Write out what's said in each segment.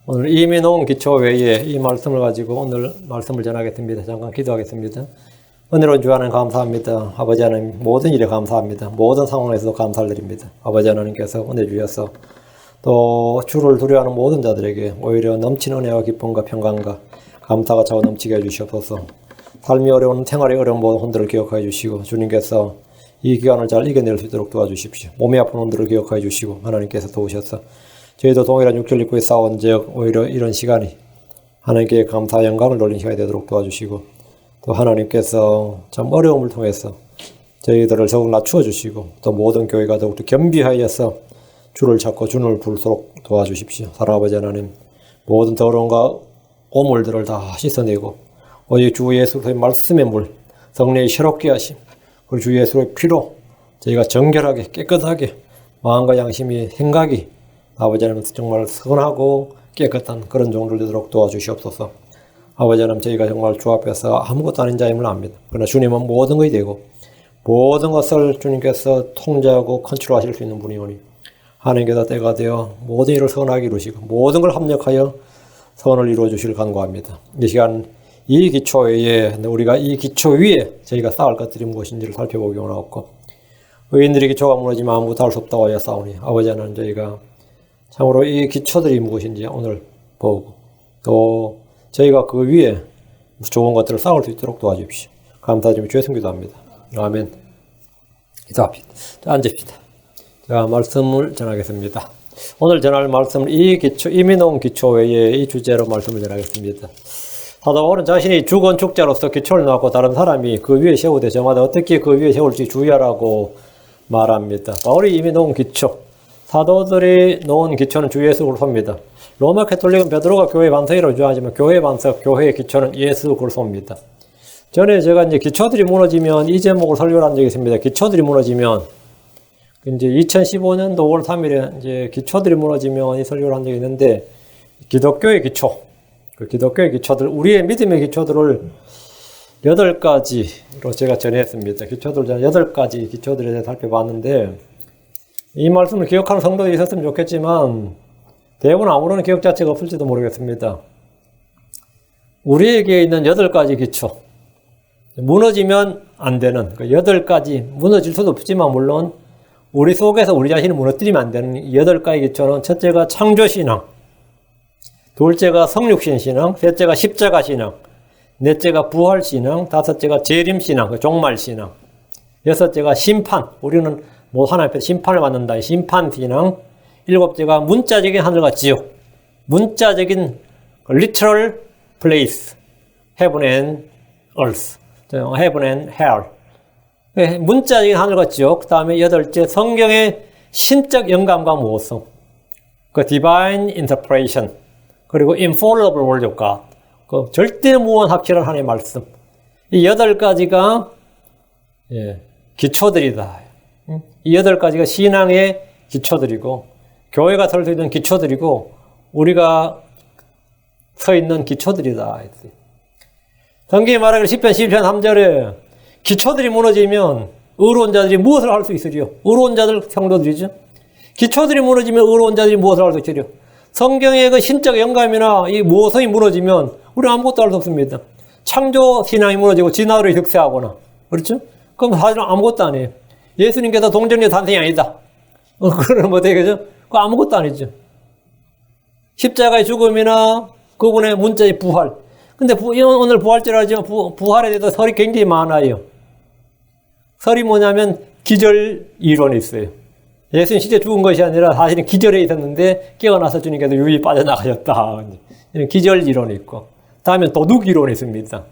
오늘 이민홍 기초회의에 이 말씀을 가지고 오늘 말씀을 전하겠습니다. 잠깐 기도하겠습니다. 은혜로운 주 하나님 감사합니다. 아버지 하나님 모든 일에 감사합니다. 모든 상황에서도 감사를 드립니다. 아버지 하나님께서 은혜 주셔서 또 주를 두려워하는 모든 자들에게 오히려 넘치는 은혜와 기쁨과 평강과 감사가 차고 넘치게 해주시옵소서. 삶이 어려운 생활이 어려운 모든 혼들을 기억하여 주시고 주님께서 이 기간을 잘 이겨낼 수 있도록 도와주십시오. 몸이 아픈 혼들을 기억하여 주시고 하나님께서 도우셔서 저희도 동일한 육체를 입고 싸운 즉 오히려 이런 시간이 하나님께 감사 영광을 돌리는 시간이 되도록 도와주시고 또 하나님께서 참 어려움을 통해서 저희들을 더욱 낮추어 주시고 또 모든 교회가 더욱더 겸비하여서 주를 찾고 주를 부르도록 도와주십시오. 사랑하는 아버지 하나님 모든 더러움과 오물들을 다 씻어내고 오직 주 예수의 말씀의 물 성령이 새롭게 하심 그리고 주 예수의 피로 저희가 정결하게 깨끗하게 마음과 양심이 생각이 아버지 하나님 정말 선하고 깨끗한 그런 종들 되도록 도와주시옵소서. 아버지 하나님 저희가 정말 주 앞에서 아무것도 아닌 자임을 압니다. 그러나 주님은 모든 것이 되고 모든 것을 주님께서 통제하고 컨트롤하실 수 있는 분이오니 하나님께서 때가 되어 모든 일을 선하게 이루시고 모든 걸 합력하여 선을 이루어 주시길 간구합니다. 이 시간 이 기초에 우리가 이 기초 위에 저희가 쌓을 것들이 무엇인지를 살펴보기 원하옵고 의인들의 기초가 무너지면 아무것도 할 수 없다고 하여 싸우니 아버지 하나님 저희가 참으로 이 기초들이 무엇인지 오늘 보고 또 저희가 그 위에 좋은 것들을 쌓을 수 있도록 도와주십시오. 감사드리며 주의 성기도 합니다. 아멘. 기도합시다. 자, 앉읍시다. 자, 말씀을 전하겠습니다. 오늘 전할 말씀은 이 기초, 이민홍 기초회의 이 주제로 말씀을 전하겠습니다. 사도 바울은 자신이 주건축자로서 기초를 놓고 다른 사람이 그 위에 세우되 저마다 어떻게 그 위에 세울지 주의하라고 말합니다. 바울이 이민홍 기초, 사도들이 놓은 기초는 주 예수 그리스도입니다. 로마 가톨릭은 베드로가 교회 반석이라고 주장하지만 교회 반석, 교회의 기초는 예수 그리스도입니다. 전에 제가 이제 기초들이 무너지면 이 제목을 설교를 한 적이 있습니다. 기초들이 무너지면 이제 2015년도 5월 3일에 이제 기초들이 무너지면 이 설교를 한 적이 있는데 기독교의 기초, 그 기독교의 기초들, 우리의 믿음의 기초들을 8가지로 제가 전했습니다. 기초들 저는 8가지 기초들에 대해서 살펴봤는데 이 말씀을 기억하는 성도들이 있었으면 좋겠지만 대부분 아무런 기억 자체가 없을지도 모르겠습니다. 우리에게 있는 8가지 기초, 무너지면 안 되는 그 8가지, 무너질 수도 없지만 물론 우리 속에서 우리 자신을 무너뜨리면 안 되는 8가지 기초는 첫째가 창조신앙, 둘째가 성육신신앙, 셋째가 십자가신앙, 넷째가 부활신앙, 다섯째가 재림신앙, 종말신앙, 여섯째가 심판, 우리는 뭐 하나님 앞에 심판을 받는다. 심판신앙. 일곱째가 문자적인 하늘과 지옥. 문자적인 literal place. heaven and earth. heaven and hell. 문자적인 하늘과 지옥. 그 다음에 여덟째 성경의 신적 영감과 모성. 그 divine interpretation. 그리고 infallible word of God. 그 절대 무한 합치는 하나님의 말씀. 이 8가지가 기초들이다. 이 8가지가 신앙의 기초들이고 교회가 설 수 있는 기초들이고 우리가 서 있는 기초들이다. 성경이 말하기를 시편 11편 3절에 기초들이 무너지면 의로운 자들이 무엇을 할 수 있으리요? 의로운 자들 성도들이죠. 기초들이 무너지면 의로운 자들이 무엇을 할 수 있으리요? 성경의 그 신적 영감이나 이 모성이 무너지면 우리는 아무것도 할 수 없습니다. 창조 신앙이 무너지고 진화를 득세하거나 그렇죠? 그럼 사실은 아무것도 안 해요. 예수님께서 동정녀 탄생이 아니다. 그러면 뭐 되겠죠? 그거 아무것도 아니죠. 십자가의 죽음이나 그분의 문자의 부활. 근데 오늘 부활절 하지만 부활에 대해서 설이 굉장히 많아요. 설이 뭐냐면 기절 이론이 있어요. 예수님 실제 죽은 것이 아니라 사실은 기절에 있었는데 깨어나서 주님께서 유유히 빠져나가셨다. 이런 기절 이론이 있고. 다음에 도둑 이론이 있습니다.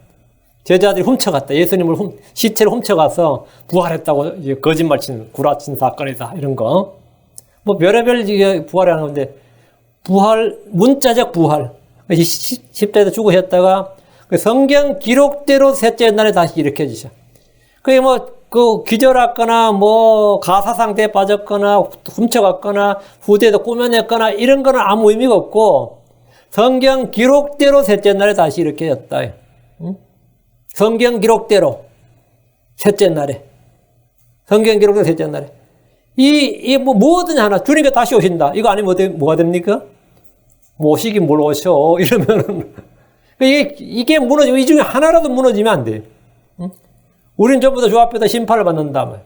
제자들이 훔쳐갔다. 예수님을 시체를 훔쳐가서 부활했다고 이제 거짓말 친, 구라친 사건이다. 이런 거. 뭐 별의별 부활을 하는 건데 부활, 문자적 부활. 십자에서 죽으셨다가 성경 기록대로 셋째 날에 다시 일으켜지셔. 그게 그 기절했거나 가사 상태에 빠졌거나 훔쳐갔거나 후대에도 꾸며냈거나 이런 거는 아무 의미가 없고 성경 기록대로 셋째 날에 다시 일으켜졌다. 응? 성경 기록대로 셋째 날에. 성경 기록대로 셋째 날에. 뭐든 하나 주님께 다시 오신다. 이거 아니면 뭐가 됩니까? 모시긴 뭘 오셔. 이러면은. 이게 무너지고 이 중에 하나라도 무너지면 안 돼. 응? 우린 전부 다 주 앞에서 심판을 받는다.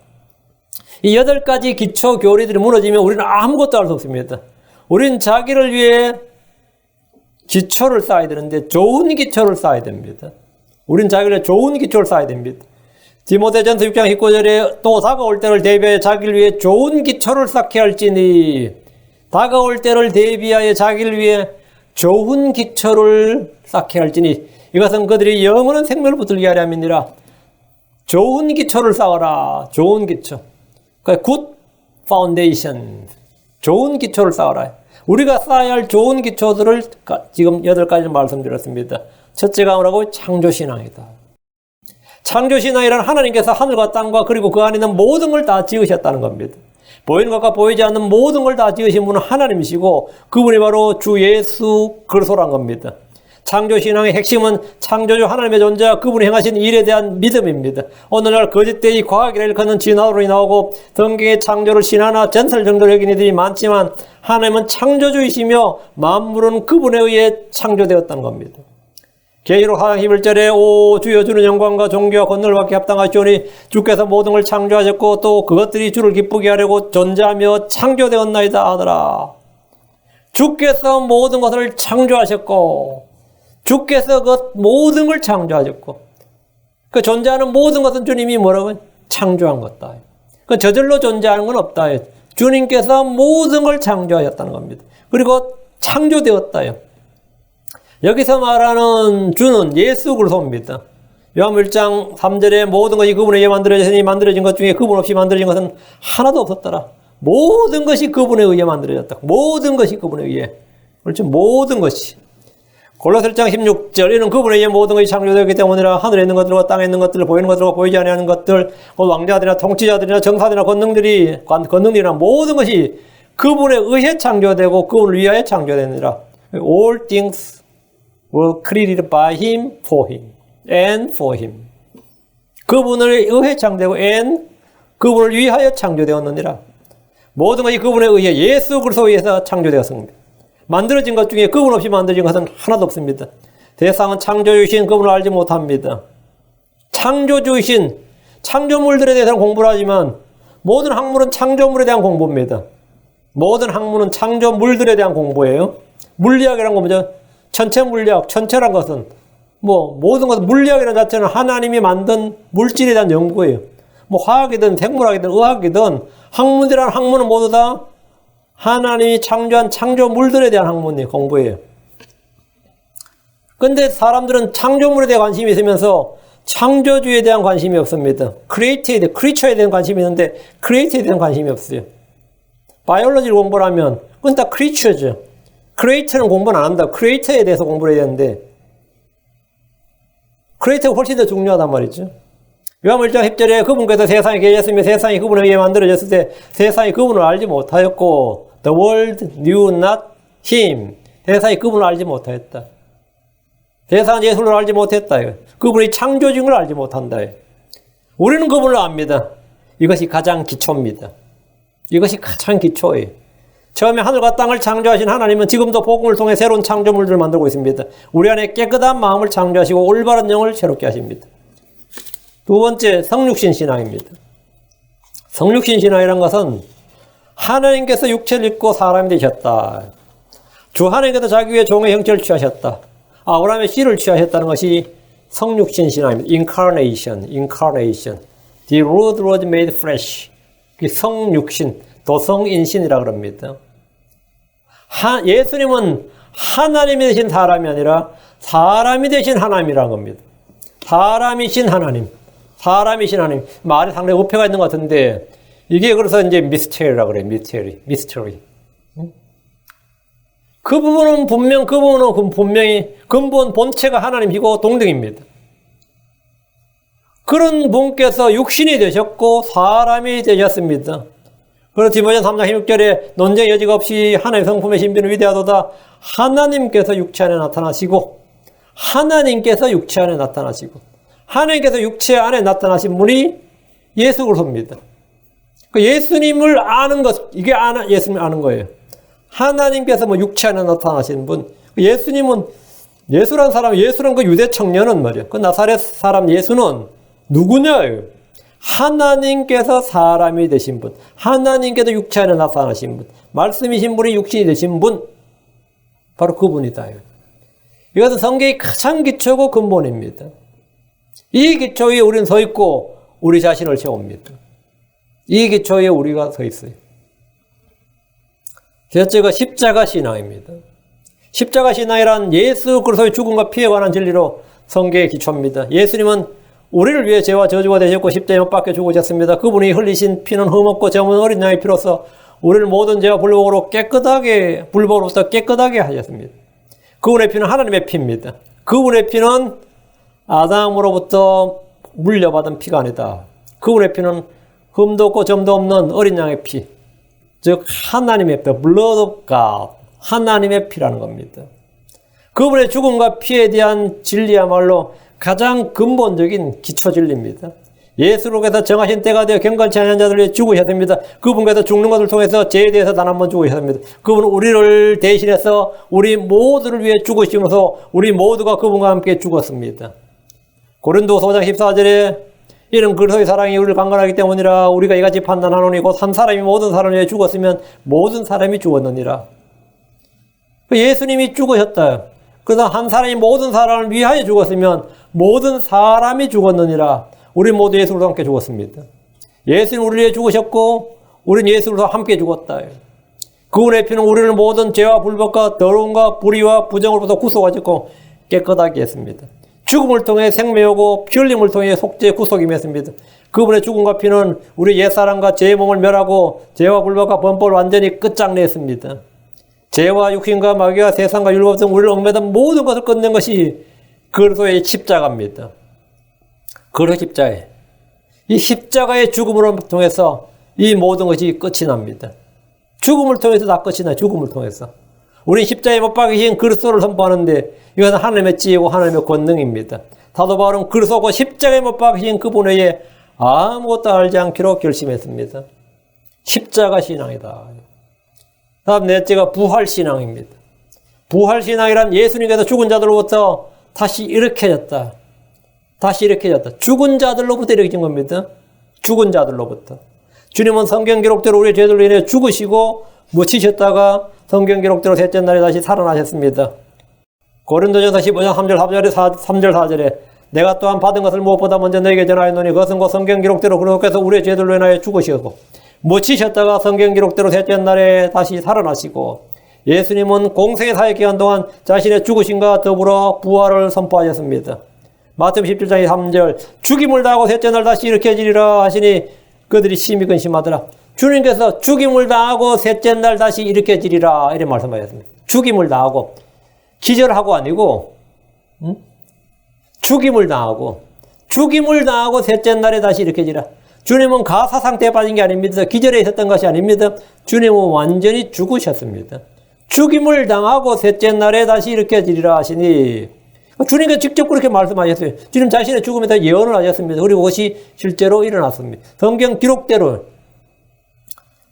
이 8가지 기초 교리들이 무너지면 우리는 아무것도 할 수 없습니다. 우리는 자기를 위해 기초를 쌓아야 되는데 좋은 기초를 쌓아야 됩니다. 우리는 자기를 위해 좋은 기초를 쌓아야 됩니다. 디모데전서 6장 19절에 또 다가올 때를 대비하여 자기를 위해 좋은 기초를 쌓게 할지니 다가올 때를 대비하여 자기를 위해 좋은 기초를 쌓게 할지니 이것은 그들이 영원한 생명을 붙들게 하려 함이니라. 좋은 기초를 쌓아라. 좋은 기초. 그러니까 good foundation. 좋은 기초를 쌓아라. 우리가 쌓아야 할 좋은 기초들을 지금 8가지 말씀드렸습니다. 첫째가 뭐라고? 창조신앙이다. 창조신앙이란 하나님께서 하늘과 땅과 그리고 그 안에 있는 모든 걸 다 지으셨다는 겁니다. 보이는 것과 보이지 않는 모든 걸 다 지으신 분은 하나님이시고 그분이 바로 주 예수 그리스도란 겁니다. 창조신앙의 핵심은 창조주 하나님의 존재와 그분이 행하신 일에 대한 믿음입니다. 오늘날 거짓되이 과학이라 일컫는 진화론이 나오고 성경의 창조를 신화나 전설 정도로 여기는 이들이 많지만 하나님은 창조주이시며 만물은 그분에 의해 창조되었다는 겁니다. 계시록 4장 11절에 오 주여 주는 영광과 존귀와 권능을 받게 합당하시오니 주께서 모든 걸 창조하셨고 또 그것들이 주를 기쁘게 하려고 존재하며 창조되었나이다 하더라. 주께서 모든 것을 창조하셨고 주께서 그 모든 걸 창조하셨고 그 존재하는 모든 것은 주님이 뭐라고? 창조한 것다. 그 저절로 존재하는 건 없다. 주님께서 모든 걸 창조하셨다는 겁니다. 그리고 창조되었다요. 여기서 말하는 주는 예수 그리스도입니다. 요한복음 1장 3절에 모든 것이 그분에 의해 만들어졌으니 만들어진 것 중에 그분 없이 만들어진 것은 하나도 없었더라. 모든 것이 그분에 의해 만들어졌다. 모든 것이 그분에 의해. 그렇죠. 모든 것이. 골로새 1장 16절 이는 그분에 의해 모든 것이 창조되었기 때문이라. 하늘에 있는 것들과 땅에 있는 것들, 보이는 것들과 보이지 아니하는 것들, 왕자들이나 통치자들이나 정사들이나 권능들이나 모든 것이 그분에 의해 창조되고 그분을 위하여 창조되느니라. All things were created by him, for him, and for him. 그분을 의해 창조되고 and 그분을 위하여 창조되었느니라. 모든 것이 그분에 의해 예수 그리스도에 의해서 창조되었습니다. 만들어진 것 중에 그분 없이 만들어진 것은 하나도 없습니다. 세상은 창조주이신 그분을 알지 못합니다. 창조주이신 창조물들에 대해서는 공부를 하지만 모든 학문은 창조물에 대한 공부입니다. 모든 학문은 창조물들에 대한 공부예요. 물리학이란 건 뭐죠? 천체 물리학, 천체란 것은 모든 것은 물리학이라는 자체는 하나님이 만든 물질에 대한 연구예요. 화학이든 생물학이든 의학이든 학문이라는 학문은 모두 다 하나님이 창조한 창조물들에 대한 학문이에요. 공부예요. 근데 사람들은 창조물에 대한 관심이 있으면서 창조주에 대한 관심이 없습니다. 크리에이처에 대한 관심이 있는데 크리에이터에 대한 관심이 없어요. 바이올로지를 공부를 하면 그건 다 크리에이처죠. 크리에이터는 공부는 안 한다. 크리에이터에 대해서 공부를 해야 되는데 크리에이터가 훨씬 더 중요하단 말이죠. 요한복음 1장 10절에 그분께서 세상에 계셨으며 세상이 그분에 의해 만들어졌을 때 세상이 그분을 알지 못하였고 The world knew not him. 세상이 그분을 알지 못하였다. 세상은 예수를 알지 못했다. 그분이 창조주인 걸 알지 못한다. 우리는 그분을 압니다. 이것이 가장 기초입니다. 이것이 가장 기초예요. 처음에 하늘과 땅을 창조하신 하나님은 지금도 복음을 통해 새로운 창조물들을 만들고 있습니다. 우리 안에 깨끗한 마음을 창조하시고 올바른 영을 새롭게 하십니다. 두 번째, 성육신 신앙입니다. 성육신 신앙이란 것은 하나님께서 육체를 입고 사람이 되셨다. 주 하나님께서 자기 위해 종의 형체를 취하셨다. 아브라함의 씨를 취하셨다는 것이 성육신 신앙입니다. Incarnation. The Word was made flesh. 성육신, 도성인신이라고 합니다. 예수님은 하나님이 되신 사람이 아니라 사람이 되신 하나님이라는 겁니다. 사람이신 하나님. 말에 상당히 어폐가 있는 것 같은데, 이게 그래서 이제 미스테리라고 그래요. 미스테리. 그 부분은 분명히 근본 본체가 하나님이고 동등입니다. 그런 분께서 육신이 되셨고 사람이 되셨습니다. 그래서 디모데전서 3장 16절에 논쟁의 여지가 없이 하나님의 성품의 신비는 위대하도다. 하나님께서 육체 안에 나타나시고 하나님께서 육체 안에 나타나신 분이 예수 그리스도입니다. 예수님을 아는 것, 이게 예수님을 아는 거예요. 하나님께서 뭐 육체 안에 나타나신 분. 예수님은, 예수란 사람, 예수란 그 유대 청년은 말이야. 그 나사렛 사람 예수는 누구냐? 하나님께서 사람이 되신 분. 하나님께서 육체 안에 나타나신 분. 말씀이신 분이 육신이 되신 분. 바로 그분이다. 이것은 성경의 가장 기초고 근본입니다. 이 기초 위에 우리는 서 있고 우리 자신을 세웁니다. 이 기초 위에 우리가 서 있어요. 첫째가 십자가 신앙입니다. 십자가 신앙이란 예수 그리스도의 죽음과 피에 관한 진리로 성경의 기초입니다. 예수님은 우리를 위해 죄와 저주가 되셨고 십자가에 못 박혀 죽으셨습니다. 그분이 흘리신 피는 흠없고 점은 어린 양의 피로서 우리를 모든 죄와 불복으로 깨끗하게, 불복으로부터 깨끗하게 하셨습니다. 그분의 피는 하나님의 피입니다. 그분의 피는 아담으로부터 물려받은 피가 아니다. 그분의 피는 흠도 없고 점도 없는 어린 양의 피, 즉 하나님의 피, blood of God, 하나님의 피라는 겁니다. 그분의 죽음과 피에 대한 진리야말로 가장 근본적인 기초 진리입니다. 예수로께서 정하신 때가 되어 경건치 않은 자들을 위해 죽으셔야 됩니다. 그분께서 죽는 것을 통해서 죄에 대해서 단 한 번 죽으셔야 됩니다. 그분은 우리를 대신해서 우리 모두를 위해 죽으시면서 우리 모두가 그분과 함께 죽었습니다. 고린도서 5장 14절에 이는 그리스도의 사랑이 우리를 강건하기 때문이라 우리가 이같이 판단하노니 곧 한 사람이 모든 사람을 위해 죽었으면 모든 사람이 죽었느니라. 예수님이 죽으셨다. 그래서 한 사람이 모든 사람을 위하여 죽었으면 모든 사람이 죽었느니라. 우리 모두 예수로 함께 죽었습니다. 예수는 우리를 위해 죽으셨고 우리는 예수로 함께 죽었다. 그분의 피는 우리를 모든 죄와 불법과 더러움과 불의와 부정으로부터 구속하셨고 깨끗하게 했습니다. 죽음을 통해 생명이고 피 흘림을 통해 속죄 구속이 맺습니다. 그분의 죽음과 피는 우리 옛사람과 죄의 몸을 멸하고 죄와 불법과 범법을 완전히 끝장냈습니다. 죄와 육신과 마귀와 세상과 율법 등 우리를 얽매던 모든 것을 끝낸 것이 그리스도의 십자가입니다. 그리스도 십자가에 이 십자가의 죽음으로 통해서 이 모든 것이 끝이 납니다. 죽음을 통해서 다 끝이 나요. 죽음을 통해서. 우리 십자가에 못 박히신 그리스도를 선포하는데 이것은 하나님의 지혜고 하나님의 권능입니다. 사도 바울은 그리스도고 십자가에 못 박히신 그분 외에 아무것도 알지 않기로 결심했습니다. 십자가 신앙이다. 다음 넷째가 부활신앙입니다. 부활신앙이란 예수님께서 죽은 자들로부터 다시 일으켜졌다. 다시 일으켜졌다. 죽은 자들로부터 일으킨 겁니다. 죽은 자들로부터. 주님은 성경 기록대로 우리의 죄들로 인해 죽으시고 묻히셨다가 성경 기록대로 셋째 날에 다시 살아나셨습니다. 고린도전서 15장 3절 4절에 내가 또한 받은 것을 무엇보다 먼저 너에게 전하였노니 그것은 곧 성경 기록대로 그리스도께서 우리의 죄들로 인하여 죽으시고 묻히셨다가 성경 기록대로 셋째 날에 다시 살아나시고 예수님은 공생의 사역 기간 동안 자신의 죽으심과 더불어 부활을 선포하셨습니다. 마태복음 17장 3절 죽임을 당하고 셋째 날 다시 일으켜지리라 하시니 그들이 심히 근심하더라. 주님께서 죽임을 당하고 셋째 날 다시 일으켜지리라 이렇게 말씀하셨습니다. 죽임을 당하고 기절하고 아니고 죽임을 당하고 셋째 날에 다시 일으켜지리라. 주님은 가사 상태에 빠진 게 아닙니다. 기절해 있었던 것이 아닙니다. 주님은 완전히 죽으셨습니다. 죽임을 당하고 셋째 날에 다시 일으켜지리라 하시니 주님께서 직접 그렇게 말씀하셨어요. 주님 자신의 죽음에 대해 예언을 하셨습니다. 그리고 그것이 실제로 일어났습니다. 성경 기록대로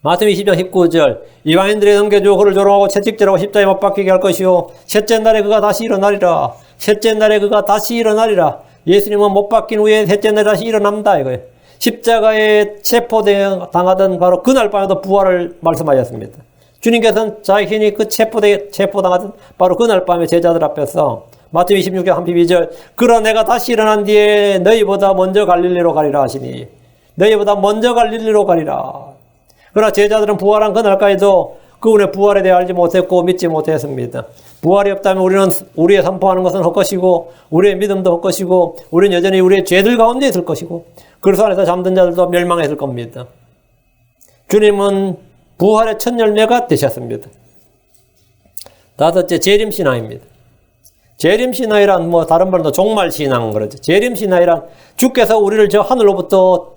마태복음 20장 19절 이방인들의 넘겨주어 그를 조롱하고 채찍질하고 십자가에 못 박히게 할 것이요 셋째 날에 그가 다시 일어나리라. 셋째 날에 그가 다시 일어나리라. 예수님은 못 박힌 후에 셋째 날에 다시 일어난다 이거예요. 십자가에 체포당하던 바로 그날 밤에도 부활을 말씀하셨습니다. 주님께서는 자신이 그 체포당하던 바로 그날 밤에 제자들 앞에서 마태복음 26장 32절 그러나 내가 다시 일어난 뒤에 너희보다 먼저 갈릴리로 가리라 하시니 너희보다 먼저 갈릴리로 가리라. 그러나 제자들은 부활한 그날까지도 그분의 부활에 대해 알지 못했고 믿지 못했습니다. 부활이 없다면 우리는 우리의 선포하는 것은 헛것이고 우리의 믿음도 헛것이고 우리는 여전히 우리의 죄들 가운데 있을 것이고 그리스도 안에서 잠든 자들도 멸망했을 겁니다. 주님은 부활의 첫 열매가 되셨습니다. 다섯째 재림신앙입니다. 재림신앙이란 다른 말로 종말신앙 그러죠. 재림신앙이란 주께서 우리를 저 하늘로부터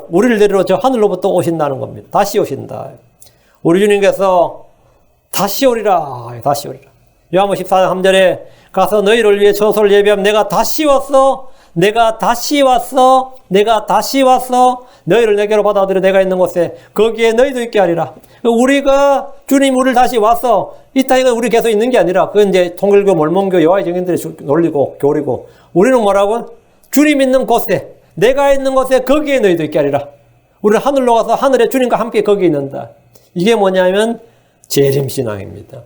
우리를 데리러 저 하늘로부터 오신다는 겁니다. 다시 오신다. 우리 주님께서 다시 오리라. 다시 오리라. 요한복음 14장 3절에 가서 너희를 위해 처소를 예비하면 내가 다시 와서 내가 다시 왔어. 내가 다시 왔어. 너희를 내게로 받아들여 내가 있는 곳에 거기에 너희도 있게 하리라. 우리가 주님 우리를 다시 왔어. 이 땅에 우리 계속 있는 게 아니라 그건 이제 통일교, 몰몬교, 여호와의 증인들이 놀리고 교리고 우리는 뭐라고? 주님 있는 곳에 내가 있는 곳에 거기에 너희도 있게 하리라. 우리는 하늘로 가서 하늘에 주님과 함께 거기에 있는다. 이게 뭐냐면 재림신앙입니다.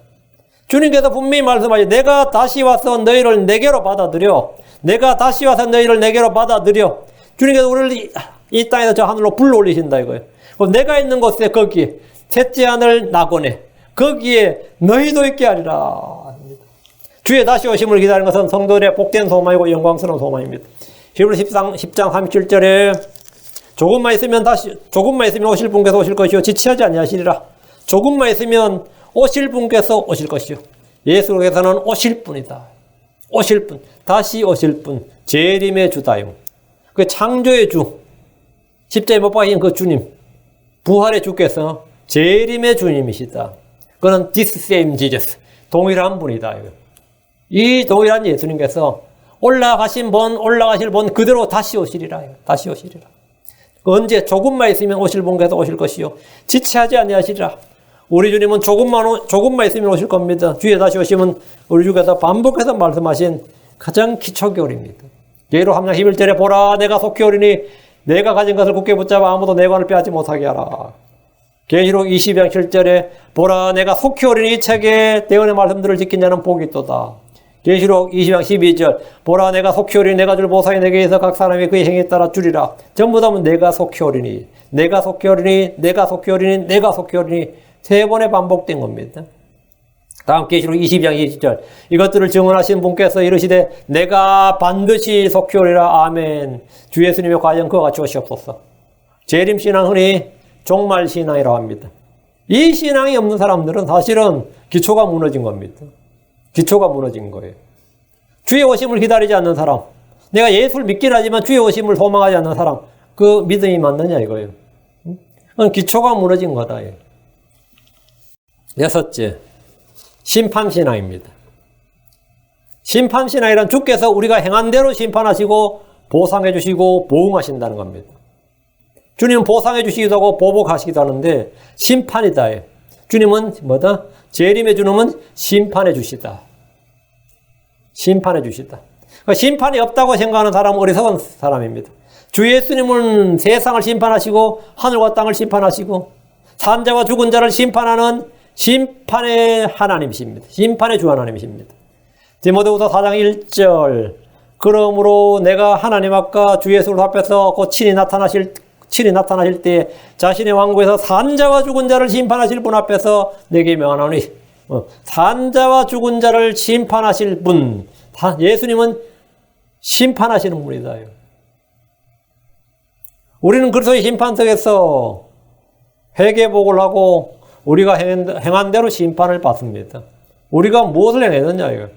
주님께서 분명히 말씀하시죠. 내가 다시 와서 너희를 내게로 받아들여. 내가 다시 와서 너희를 내게로 받아들여. 주님께서 우리를 이 땅에서 저 하늘로 불러올리신다 이거예요. 그럼 내가 있는 곳에 거기 셋째 하늘 낙원에 거기에 너희도 있게 하리라. 주의 다시 오심을 기다리는 것은 성도들의 복된 소망이고 영광스러운 소망입니다. 히브리 10장 37절에 조금만 있으면 오실 분께서 오실 것이요 지체하지 아니하시리라. 조금만 있으면 오실 분께서 오실 것이요. 예수께서는 오실 분이다. 오실 분, 다시 오실 분, 재림의 주다요. 그 창조의 주, 십자에 못 박힌 그 주님, 부활의 주께서 재림의 주님이시다. 그는 this same Jesus, 동일한 분이다. 이 동일한 예수님께서 올라가실 본 그대로 다시 오시리라. 다시 오시리라. 언제 조금만 있으면 오실 분께서 오실 것이요 지체하지 아니하시리라. 우리 주님은 조금만 있으면 오실 겁니다. 주에 다시 오시면 우리 주께서 반복해서 말씀하신 가장 기초교리입니다. 예로 함량 11절에 보라 내가 속히 오리니 내가 가진 것을 굳게 붙잡아 아무도 내 관을 빼앗지 못하게 하라. 계시록 20장 7절에 보라 내가 속히 오리니 이 책에 대언의 말씀들을 지킨 자는 복이 있도다. 계시록 20장 12절 보라 내가 속히 오리니 내가 줄 보상이 내게 있어 각 사람이 그의 행위에 따라 주리라. 전부 다 내가 속히 오리니 내가 속히 오리니 내가 속히 오리니 내가 속히 오리니 세 번에 반복된 겁니다. 다음 계시록 20장 20절 이것들을 증언하신 분께서 이르시되 내가 반드시 속히 오리라. 아멘. 주 예수님의 과연 그와 같이 오시옵소서. 재림신앙 흔히 종말신앙이라고 합니다. 이 신앙이 없는 사람들은 사실은 기초가 무너진 겁니다. 기초가 무너진 거예요. 주의 오심을 기다리지 않는 사람, 내가 예수를 믿긴 하지만 주의 오심을 소망하지 않는 사람, 그 믿음이 맞느냐 이거예요. 그건 기초가 무너진 거다. 여섯째, 심판신앙입니다. 심판신앙이란 주께서 우리가 행한 대로 심판하시고 보상해 주시고 보응하신다는 겁니다. 주님은 보상해 주시기도 하고 보복하시기도 하는데 심판이다. 주님은 뭐다? 재림의 주님은 심판해 주시다. 심판해 주시다. 그러니까 심판이 없다고 생각하는 사람은 어리석은 사람입니다. 주 예수님은 세상을 심판하시고 하늘과 땅을 심판하시고 산자와 죽은 자를 심판하는 심판의 하나님이십니다. 심판의 주 하나님이십니다. 디모데후서 4장 1절 그러므로 내가 하나님 앞과 주 예수를 앞에서 곧 친히 나타나실 때 자신의 왕국에서 산자와 죽은 자를 심판하실 분 앞에서 내게 명하노니 산자와 죽은 자를 심판하실 분 예수님은 심판하시는 분이다. 우리는 그리스도의 심판석에서 회개복을 하고 우리가 행한 대로 심판을 받습니다. 우리가 무엇을 행했느냐 이거.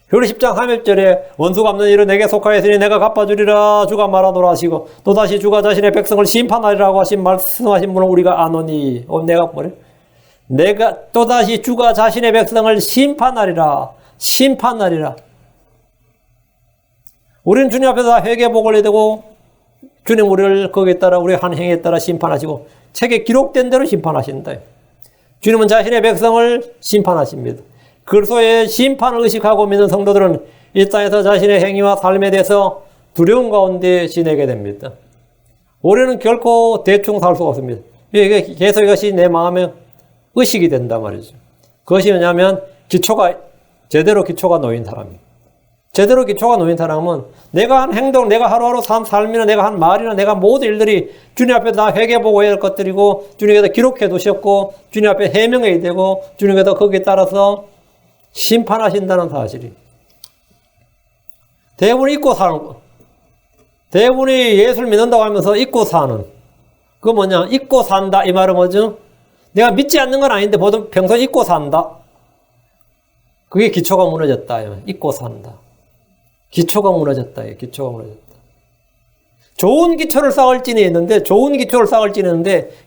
히브리 10장 3절에 원수 갚는 일은 내게 속하였으니 내가 갚아주리라 주가 말하노라 하시고 또다시 주가 자신의 백성을 심판하리라고 말씀하신 분은 우리가 아노니 내가 또다시 주가 자신의 백성을 심판하리라. 우리는 주님 앞에서 회개복을 해야 되고 주님 우리를 거기에 따라 우리의 한 행위에 따라 심판하시고 책에 기록된 대로 심판하신다. 주님은 자신의 백성을 심판하십니다. 그리스도의 심판을 의식하고 믿는 성도들은 이 땅에서 자신의 행위와 삶에 대해서 두려움 가운데 지내게 됩니다. 우리는 결코 대충 살 수가 없습니다. 이게 계속 이것이 내 마음에 의식이 된단 말이죠. 그것이 뭐냐면 제대로 기초가 놓인 사람입니다. 제대로 기초가 놓인 사람은 내가 한 행동, 내가 하루하루 삶이나 내가 한 말이나 내가 모든 일들이 주님 앞에 다 회개보고 해야 할 것들이고 주님께서 기록해 두셨고 주님 앞에 해명해야 되고 주님께서 거기에 따라서 심판하신다는 사실이 대부분이 잊고 사는 거. 대부분이 예수를 믿는다고 하면서 잊고 사는 그거 뭐냐? 잊고 산다 이 말은 뭐죠? 내가 믿지 않는 건 아닌데 보통 평소에 잊고 산다. 그게 기초가 무너졌다. 잊고 산다. 기초가 무너졌다. 기초가 무너졌다. 좋은 기초를 쌓을 지냈는데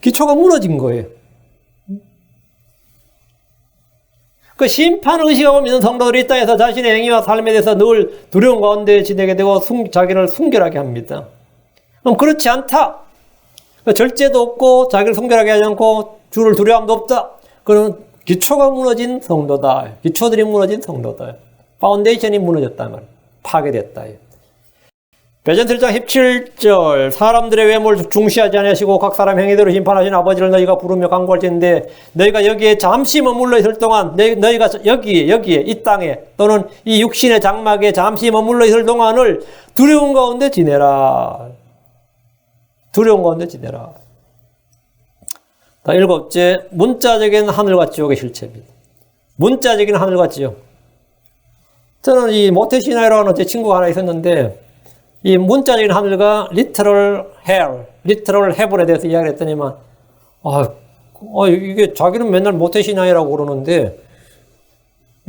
기초가 무너진 거예요. 그 심판 의식하고 믿는 성도들이 이 땅에서 자신의 행위와 삶에 대해서 늘 두려운 가운데 지내게 되고 자기를 순결하게 합니다. 그럼 그렇지 않다. 절제도 없고 자기를 순결하게 하지 않고 주를 두려움도 없다. 그런 기초가 무너진 성도다. 기초들이 무너진 성도다. 파운데이션이 무너졌다 말이야. 파괴됐다. 베드로 1장 17절 사람들의 외모를 중시하지 아니하시고 각 사람 행위대로 심판하신 아버지를 너희가 부르며 간구할지인데 너희가 여기에 잠시 머물러 있을 동안 너희가 여기에 이 땅에 또는 이 육신의 장막에 잠시 머물러 있을 동안을 두려운 가운데 지내라. 두려운 가운데 지내라. 자, 7째 문자적인 하늘과 지옥의 실체입니다. 문자적인 하늘과 지옥. 저는 이 모태시나이라는 제 친구가 하나 있었는데 이 문자적인 하늘과 literal hell, literal heaven에 대해서 이야기를 했더니만 이게 자기는 맨날 모태시나이라고 그러는데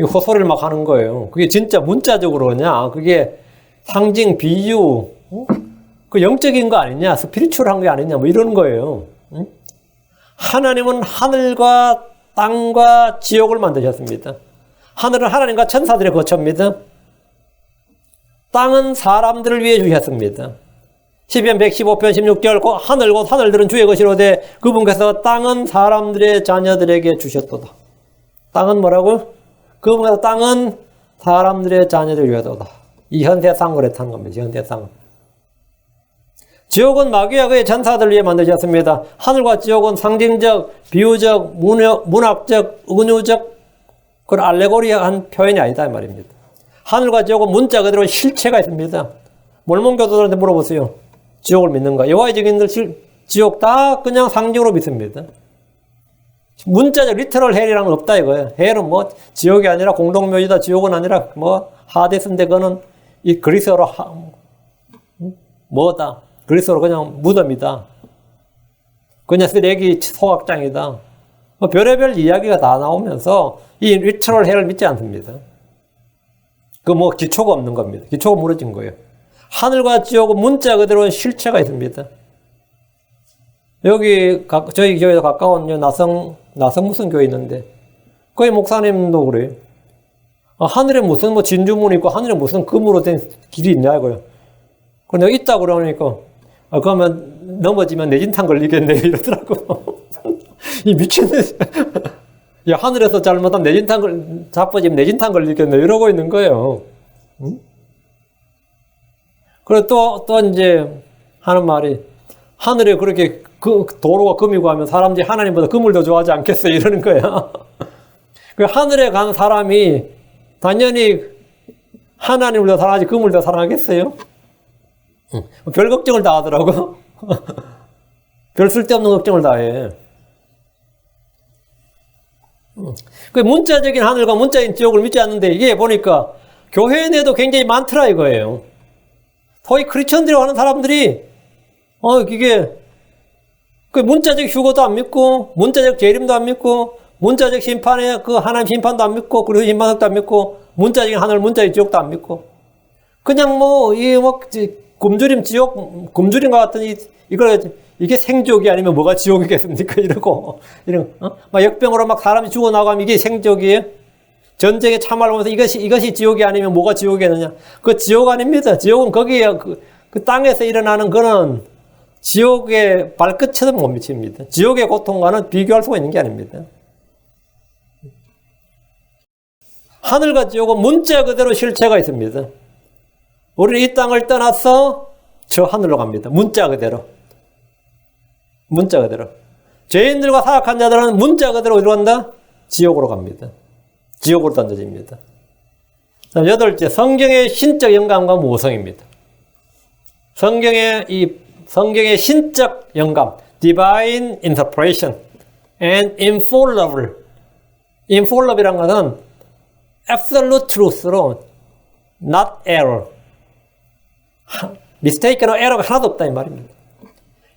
헛소리를 막 하는 거예요. 그게 진짜 문자적으로 그냥 그게 상징, 비유, 그 영적인 거 아니냐, 스피리추얼한 게 아니냐 뭐 이러는 거예요. 하나님은 하늘과 땅과 지옥을 만드셨습니다. 하늘은 하나님과 천사들의 거처입니다. 땅은 사람들을 위해 주셨습니다. 시편 115편 16절 하늘 곧 하늘들은 주의 것이로되 그분께서 땅은 사람들의 자녀들에게 주셨도다. 땅은 뭐라고? 그분께서 땅은 사람들의 자녀들을 위하도다. 이 현세상을 그랬다는 겁니다. 현세상. 지옥은 마귀와 그의 전사들을 위해 만드셨습니다. 하늘과 지옥은 상징적, 비유적, 문학적, 은유적 그런 알레고리한 표현이 아니다 이 말입니다. 하늘과 지옥은 문자 그대로 실체가 있습니다. 몰몬교도들한테 물어보세요. 지옥을 믿는가? 여호와의 증인들 지옥 다 그냥 상징으로 믿습니다. 문자적 리터럴 헬이라는 건 없다 이거예요. 헬은 뭐 지옥이 아니라 공동묘지다. 지옥은 아니라 뭐 하데스인데 그거는 이 그리스어로 뭐다? 그리스어로 그냥 무덤이다. 그냥 쓰레기 소각장이다. 뭐 별의별 이야기가 다 나오면서 이 리터럴 헬을 믿지 않습니다. 그 뭐 기초가 없는 겁니다. 기초가 무너진 거예요. 하늘과 지옥은 문자 그대로 실체가 있습니다. 여기 저희 교회에 가까운 나성 무슨 교회 있는데 거기 목사님도 그래요. 하늘에 무슨 뭐 진주문 있고 하늘에 무슨 금으로 된 길이 있냐 이거요. 그런데 내가 있다고 그러니까 그러면 넘어지면 내진탕 걸리겠네 이러더라고. 이 미친놈. 야, 하늘에서 잘못하면 자빠지면 내진탕 걸리겠네 이러고 있는 거예요. 응? 그리고 또 이제 하는 말이 하늘에 그렇게 도로가 금이고 하면 사람들이 하나님보다 금을 더 좋아하지 않겠어요 이러는 거야. 그 하늘에 간 사람이 당연히 하나님을 더 사랑하지 금을 더 사랑하겠어요? 별 걱정을 다 하더라고. 별 쓸데없는 걱정을 다 해. 그 문자적인 하늘과 문자적인 지옥을 믿지 않는데 이게 보니까 교회 내도 굉장히 많더라 이거예요. 소위 크리스천들이라고 하는 사람들이 이게 그 문자적 휴거도 안 믿고 문자적 재림도 안 믿고 문자적 심판에 그 하나님 심판도 안 믿고 그리고 심판도 안 믿고 문자적인 하늘 문자적 지옥도 안 믿고 그냥 굶주림 지옥 굶주림과 같은 이게 생지옥이 아니면 뭐가 지옥이겠습니까? 막 역병으로 막 사람이 죽어나가면 이게 생지옥이에요? 전쟁에 참화를 보면서 이것이 지옥이 아니면 뭐가 지옥이겠느냐? 그 지옥 아닙니다. 지옥은 거기에 그 땅에서 일어나는 거는 지옥의 발끝에도 못 미칩니다. 지옥의 고통과는 비교할 수가 있는 게 아닙니다. 하늘과 지옥은 문자 그대로 실체가 있습니다. 우리는 이 땅을 떠나서 저 하늘로 갑니다. 문자 그대로. 문자 그대로. 죄인들과 사악한 자들은 문자 그대로 어디로 간다? 지옥으로 갑니다. 지옥으로 던져집니다. 8째, 성경의 신적 영감과 모성입니다. 성경의 신적 영감, divine interpretation and infallible. infallible이란 것은 absolute truth로 not error. mistake나 error가 하나도 없다 이 말입니다.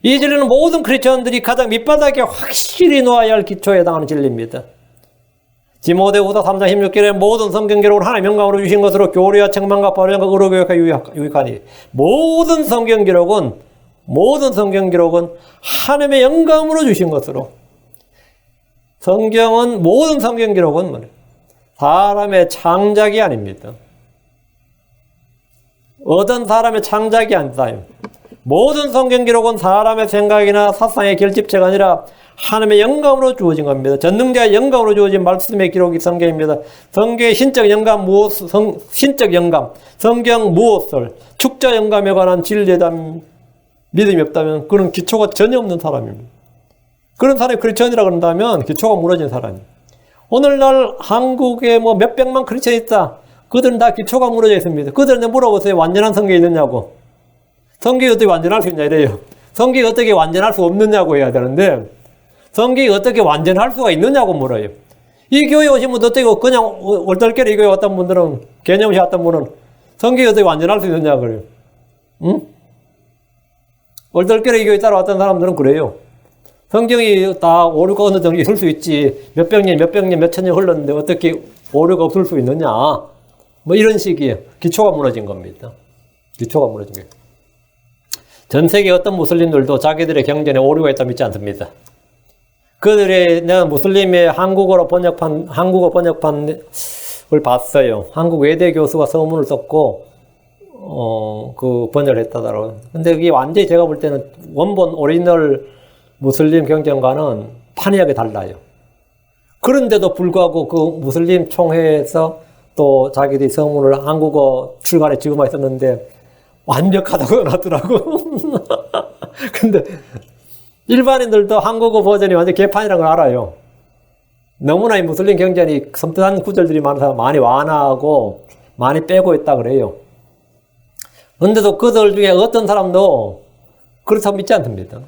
이 진리는 모든 크리스천들이 가장 밑바닥에 확실히 놓아야 할 기초에 해당하는 진리입니다. 디모데후서 3장 16절에 모든 성경 기록을 하나님의 영감으로 주신 것으로 교리와 책망과 발언과 의로 교육에 유익하니 모든 성경 기록은 하나님의 영감으로 주신 것으로 성경은 모든 성경 기록은 사람의 창작이 아닙니다. 어떤 사람의 창작이 아니다. 모든 성경 기록은 사람의 생각이나 사상의 결집체가 아니라 하나님의 영감으로 주어진 겁니다. 전능자의 영감으로 주어진 말씀의 기록이 성경입니다. 성경의 신적 영감 신적 영감, 성경 무엇을 축자 영감에 관한 진리에 대한 믿음이 없다면 그는 기초가 전혀 없는 사람입니다. 그런 사람이 크리스천이라고 그런다면 기초가 무너진 사람입니다. 오늘날 한국에 뭐 몇백만 크리스천이 있다. 그들은 다 기초가 무너져 있습니다. 그들한테 물어보세요. 완전한 성경이 있느냐고. 성경이 어떻게 완전할 수 있냐 이래요. 성경이 어떻게 완전할 수 없느냐고 해야 되는데 성경이 어떻게 완전할 수가 있느냐고 물어요. 이 교회 오신 분도 어떻게 그냥 얼떨결에 이 교회 왔던 분들은 개념이 왔던 분은 성경이 어떻게 완전할 수 있느냐고 그래요. 응? 얼떨결에 이 교회 따라왔던 사람들은 그래요. 성경이 다 오류가 어느 정도 있을 수 있지. 몇백 년, 몇천 년 흘렀는데 어떻게 오류가 없을 수 있느냐. 뭐 이런 식이에요. 기초가 무너진 겁니다. 기초가 무너진 거예요. 전 세계 어떤 무슬림들도 자기들의 경전에 오류가 있다고 믿지 않습니다. 그들의, 내가 무슬림의 한국어 번역판을 봤어요. 한국 외대 교수가 서문을 썼고, 그 번역을 했다더라고요. 근데 그게 완전히 제가 볼 때는 원본 오리지널 무슬림 경전과는 판이하게 달라요. 그런데도 불구하고 그 무슬림 총회에서 또 자기들이 서문을 한국어 출간에 지금만 있었는데 완벽하다고 해놨더라고. 근데 일반인들도 한국어 버전이 완전 개판이라는 걸 알아요. 너무나 이 무슬림 경전이 섬뜩한 구절들이 많아서 많이 완화하고 많이 빼고 있다 그래요. 그런데도 그들 중에 어떤 사람도 그렇다고 믿지 않습니다.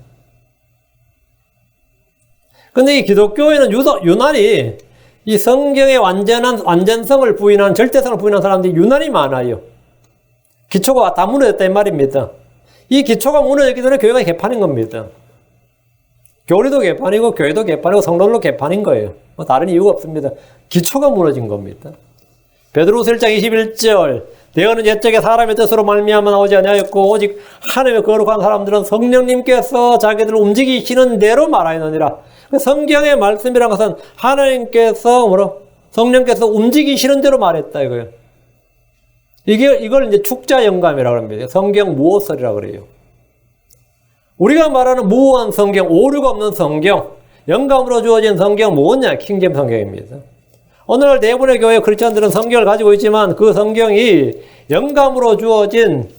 근데 이 기독교에는 유난히 이 성경의 완전성을 부인한, 절대성을 부인한 사람들이 유난히 많아요. 기초가 다 무너졌다 이 말입니다. 이 기초가 무너졌기 때문에 교회가 개판인 겁니다. 교리도 개판이고 교회도 개판이고 성도도 개판인 거예요. 뭐 다른 이유가 없습니다. 기초가 무너진 겁니다. 베드로후서 1장 21절 대언은 옛적에 사람의 뜻으로 말미암아 나오지 아니하였고 오직 하나님의 거룩한 사람들은 성령님께서 자기들을 움직이시는 대로 말하였느니라. 성경의 말씀이라는 것은 하나님께서 성령께서 움직이시는 대로 말했다 이거예요. 이걸 이제 축자 영감이라고 합니다. 성경 무엇설이라고 그래요. 우리가 말하는 무한 성경, 오류가 없는 성경, 영감으로 주어진 성경 뭐냐? 킹제임 성경입니다. 오늘날 대부분의 교회 크리스천들은 성경을 가지고 있지만 그 성경이 영감으로 주어진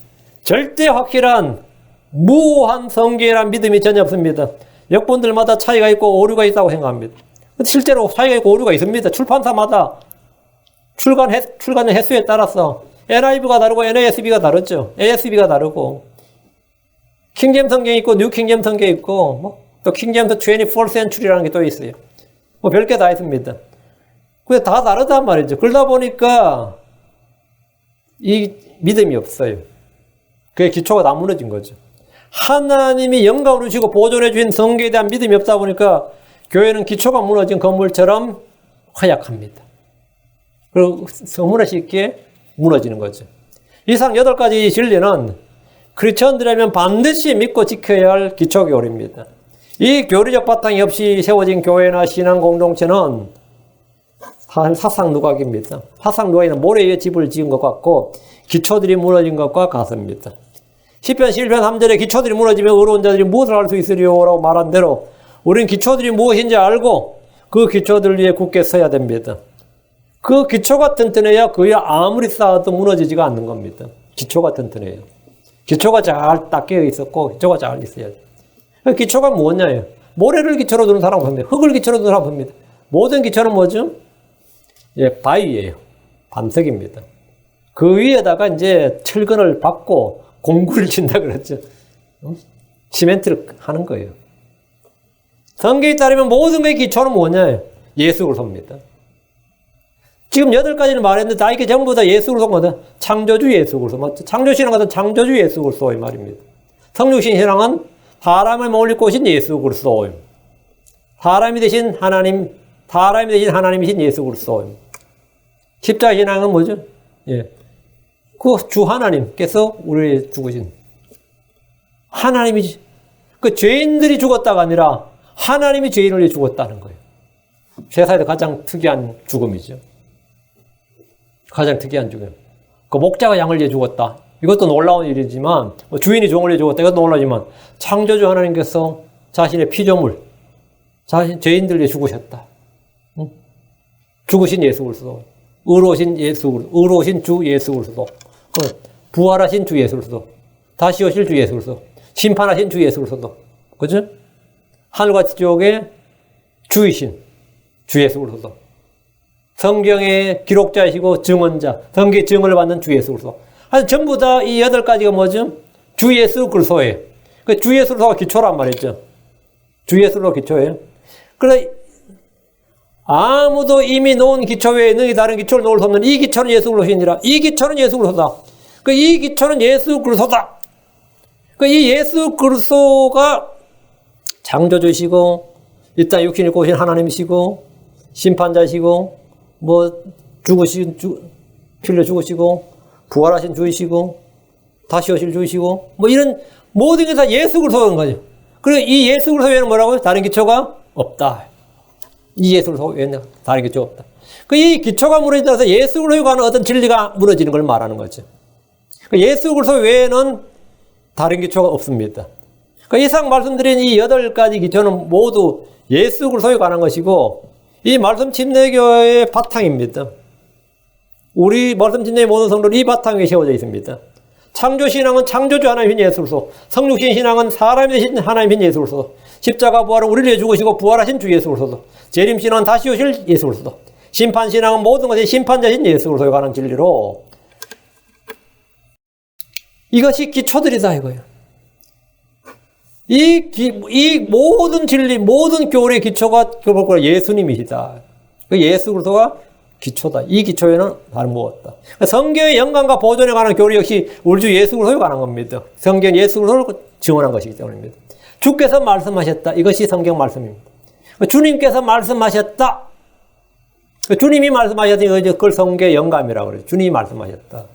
절대 확실한 무한 성경이라는 믿음이 전혀 없습니다. 역본들마다 차이가 있고 오류가 있다고 생각합니다. 실제로 차이가 있고 오류가 있습니다. 출판사마다 출간의 횟수에 따라서 NIV가 다르고 NASB가 다르죠. ASB가 다르고 킹제임 성경이 있고 뉴 킹제임 성경이 있고 또 킹제임스 24th century라는 게 또 있어요. 뭐 별게 다 있습니다. 그게 다 다르단 말이죠. 그러다 보니까 이 믿음이 없어요. 그게 기초가 다 무너진 거죠. 하나님이 영감으로 주시고 보존해 주신 성경에 대한 믿음이 없다 보니까 교회는 기초가 무너진 건물처럼 허약합니다. 그리고 너무나 쉽게 무너지는 거죠. 이상 8가지 진리는 크리스천들이라면 반드시 믿고 지켜야 할 기초 교리입니다. 이 교리적 바탕이 없이 세워진 교회나 신앙 공동체는 사상 누각입니다. 사상 누각에는 모래 위에 집을 지은 것 같고 기초들이 무너진 것과 같습니다. 시편 11편 3절에 기초들이 무너지면 의로운 자들이 무엇을 할 수 있으리요? 라고 말한 대로 우리는 기초들이 무엇인지 알고 그 기초들 위에 굳게 서야 됩니다. 그 기초가 튼튼해야 그 위에 아무리 쌓아도 무너지지가 않는 겁니다. 기초가 튼튼해요. 기초가 잘 딱 깨어 있었고 기초가 잘 있어야 돼요. 기초가 뭐냐요? 모래를 기초로 두는 사람은 없습니다. 흙을 기초로 두는 사람은 없습니다. 모든 기초는 뭐죠? 예, 바위예요. 반석입니다. 그 위에다가 이제 철근을 박고 공구를 친다 그랬죠. 시멘트를 하는 거예요. 성경에 따르면 모든 것의 기초는 뭐냐요? 예수 그리스도입니다. 지금 8가지를 말했는데 다 이게 전부 다 예수 그리스도거든. 창조주 예수 그리스도 맞죠? 창조신앙 같은 창조주 예수 그리스도의 말입니다. 성육신 신앙은 사람을 머물릴 곳인 예수 그리스도. 사람이 되신 하나님이신 예수 그리스도. 십자가 신앙은 뭐죠? 예. 그 주 하나님께서 우리를 죽으신 하나님이지. 그 죄인들이 죽었다가 아니라 하나님이 죄인을 위해 죽었다는 거예요. 세상에서 가장 특이한 죽음이죠. 가장 특이한 죽음. 그 목자가 양을 위해 죽었다. 이것도 놀라운 일이지만, 주인이 종을 위해 죽었다. 이것도 놀라지만, 창조주 하나님께서 자신의 피조물, 죄인들 위해 죽으셨다. 응? 죽으신 예수 그리스도, 의로우신 주 예수 그리스도, 부활하신 주 예수 그리스도, 다시 오실 주 예수 그리스도, 심판하신 주 예수 그리스도, 그죠? 하늘과 지옥의 주이신 주 예수 그리스도, 성경의 기록자이시고 증언자, 성경의 증언을 받는 주 예수 그리스도. 하여튼 전부 다 이 8가지가 뭐죠? 주 예수 그리스도예요. 그 주 예수 그리스도가 기초란 말이죠. 주 예수 그리스도가 기초예요. 그래서 아무도 이미 놓은 기초 외에 너희 다른 기초를 놓을 수 없는 이 기초는 예수 그리스도이니라. 이 기초는 예수 그리스도다. 이 기초는 예수 그리스도다. 이 예수 그리스도가 창조주시고 이 땅 육신을 입고 오신 하나님이시고 심판자시고 필려 죽으시고 부활하신 주이시고 다시 오실 주이시고 이런 모든 게 다 예수 그리스도인 거죠. 그리고 이 예수 그리스도 외에는 뭐라고요? 다른 기초가 없다. 이 예수 그리스도 외에는 다른 기초가 없다. 이 기초가 무너지면서 예수 그리스도에 관한 어떤 진리가 무너지는 걸 말하는 거죠. 예수 그리스도 외에는 다른 기초가 없습니다. 이상 말씀드린 이 8가지 기초는 모두 예수 그리스도에 관한 것이고 이 말씀 침례교의 바탕입니다. 우리 말씀 침례의 모든 성도는 이 바탕 위에 세워져 있습니다. 창조신앙은 창조주 하나님인 예수 그리스도, 성육신 신앙은 사람이 되신 하나님인 예수 그리스도, 십자가 부활은 우리를 위해 죽으시고 부활하신 주 예수 그리스도, 재림신앙은 다시 오실 예수 그리스도, 심판신앙은 모든 것의 심판자신 예수 그리스도에 관한 진리로 이것이 기초들이다 이거예요. 이 모든 진리, 모든 교리의 기초가 결국 예수님이시다. 예수 그리스도가 기초다. 이 기초에는 다른 거 없다. 성경의 영광과 보존에 관한 교리 역시 우리 주 예수 그리스도에 관한 겁니다. 성경 예수 그리스도를 증언한 것이기 때문입니다. 주께서 말씀하셨다. 이것이 성경 말씀입니다. 주님께서 말씀하셨다. 주님이 말씀하셨으니 그걸 성경의 영감이라고 그래요. 주님이 말씀하셨다.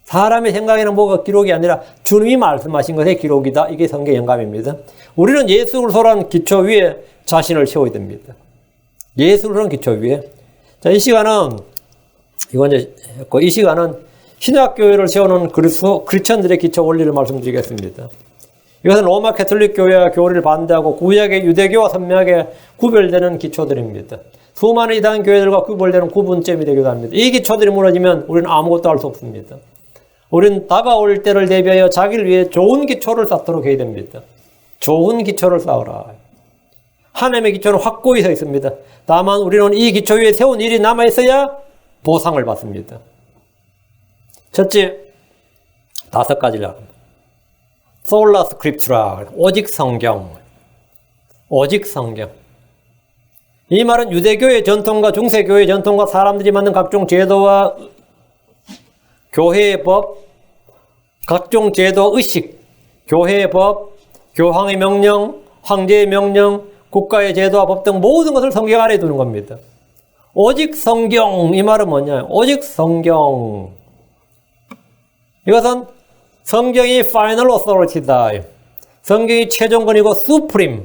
사람의 생각에는 뭐가 기록이 아니라 주님이 말씀하신 것의 기록이다. 이게 성경 영감입니다. 우리는 예수 그리스도라는 기초 위에 자신을 세워야 됩니다. 예수 그리스도라는 기초 위에. 자, 이 시간은 신약교회를 세우는 크리스천들의 기초 원리를 말씀드리겠습니다. 이것은 로마 캐톨릭 교회와 교리를 반대하고 구약의 유대교와 선명하게 구별되는 기초들입니다. 수많은 이단 교회들과 구별되는 구분점이 되기도 합니다. 이 기초들이 무너지면 우리는 아무것도 할 수 없습니다. 우리는 다가올 때를 대비하여 자기를 위해 좋은 기초를 쌓도록 해야 됩니다. 좋은 기초를 쌓으라. 하나님의 기초는 확고히 서 있습니다. 다만 우리는 이 기초 위에 세운 일이 남아있어야 보상을 받습니다. 첫째, 5가지를 합니다. 솔라 스크립트라, 오직 성경. 오직 성경. 이 말은 유대교의 전통과 중세교의 전통과 사람들이 만든 각종 제도와 교회의 법, 각종 제도 의식, 교회의 법, 교황의 명령, 황제의 명령, 국가의 제도와 법 등 모든 것을 성경 아래에 두는 겁니다. 오직 성경, 이 말은 뭐냐? 오직 성경. 이것은 성경이 final authority다. 성경이 최종권이고 supreme,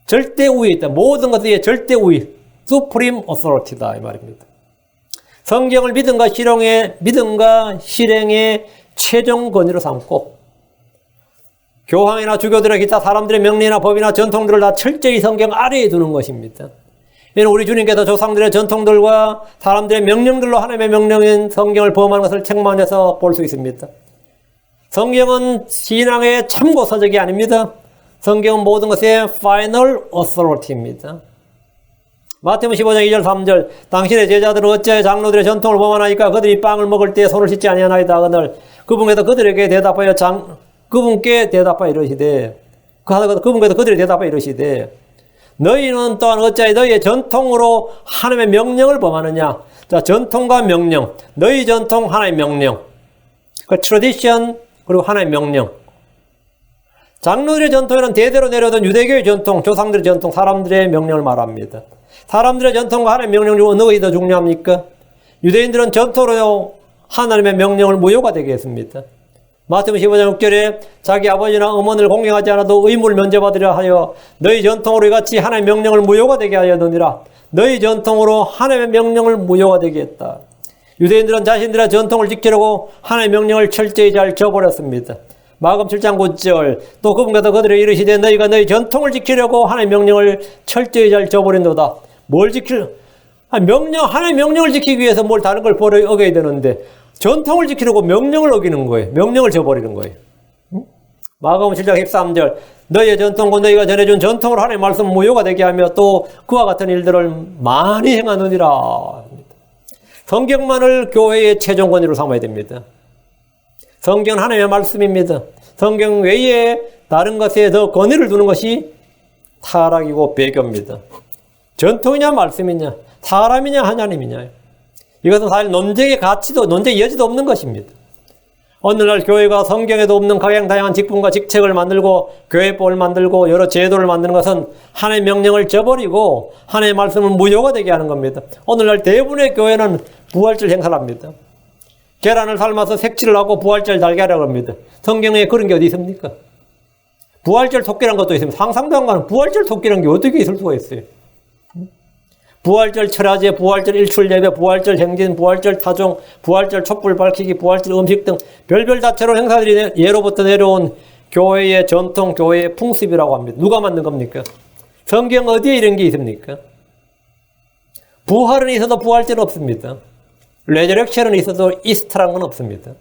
절대 우위에 있다. 모든 것에 절대 우위, supreme authority다. 이 말입니다. 성경을 믿음과 실행의 최종 권위로 삼고 교황이나 주교들의 기타 사람들의 명리나 법이나 전통들을 다 철저히 성경 아래에 두는 것입니다. 이는 우리 주님께서 조상들의 전통들과 사람들의 명령들로 하나님의 명령인 성경을 범한 것을 책망해서 볼 수 있습니다. 성경은 신앙의 참고서적이 아닙니다. 성경은 모든 것의 final authority입니다. 마태복음 15장 2절 3절 당신의 제자들은 어찌하여 장로들의 전통을 범하나이까 그들이 빵을 먹을 때 손을 씻지 아니하나이다 하거늘 그분께서 그들에게 대답하여 그분께 대답하여 이르시되 그분께서 그들에게 대답하여 이르시되 너희는 또한 어찌하여 너희의 전통으로 하나님의 명령을 범하느냐. 자, 전통과 명령, 너희 전통 하나님의 명령, 그 트래디션 그리고 하나님의 명령. 장로들의 전통에는 대대로 내려오던 유대교의 전통, 조상들의 전통, 사람들의 명령을 말합니다. 사람들의 전통과 하나님의 명령 중 어느 것이 더 중요합니까? 유대인들은 전통으로 하나님의 명령을 무효가 되게 했습니다. 마태복음 15장 6절에 자기 아버지나 어머니를 공경하지 않아도 의무를 면제받으려 하여 너희 전통으로 이같이 하나님의 명령을 무효가 되게 하였느니라. 너희 전통으로 하나님의 명령을 무효가 되게 했다. 유대인들은 자신들의 전통을 지키려고 하나님의 명령을 철저히 잘 저버렸습니다. 마가복음 7장 9절 또 그분께서 그들에게 이르시되 너희가 너희 전통을 지키려고 하나님의 명령을 철저히 잘 저버린도다. 뭘 하나님의 명령을 지키기 위해서 뭘 다른 걸 어겨야 되는데 전통을 지키려고 명령을 어기는 거예요. 명령을 저버리는 거예요. 마가복음 7장 13절 너희의 전통과 너희가 전해준 전통으로 하나님의 말씀 무효가 되게 하며 또 그와 같은 일들을 많이 행하느니라. 성경만을 교회의 최종 권위로 삼아야 됩니다. 성경은 하나님의 말씀입니다. 성경 외에 다른 것에 더 권위를 두는 것이 타락이고 배교입니다. 전통이냐 말씀이냐 사람이냐 하나님이냐 이것은 사실 논쟁의 가치도 논쟁의 여지도 없는 것입니다. 오늘날 교회가 성경에도 없는 각양다양한 직분과 직책을 만들고 교회법을 만들고 여러 제도를 만드는 것은 하나님의 명령을 저버리고 하나님의 말씀을 무효가 되게 하는 겁니다. 오늘날 대부분의 교회는 부활절 행사를 합니다. 계란을 삶아서 색칠을 하고 부활절 달걀이라고 합니다. 성경에 그런 게 어디 있습니까? 부활절 토끼라는 것도 있습니다. 상상도 안 가는 부활절 토끼라는 게 어떻게 있을 수가 있어요? 부활절 철야제, 부활절 일출 예배, 부활절 행진, 부활절 타종, 부활절 촛불 밝히기, 부활절 음식 등 별별 다채로운 행사들이 예로부터 내려온 교회의 전통, 교회의 풍습이라고 합니다. 누가 만든 겁니까? 성경 어디에 이런 게 있습니까? 부활은 있어도 부활절은 없습니다. 레저렉션은 있어도 이스터란 건 없습니다.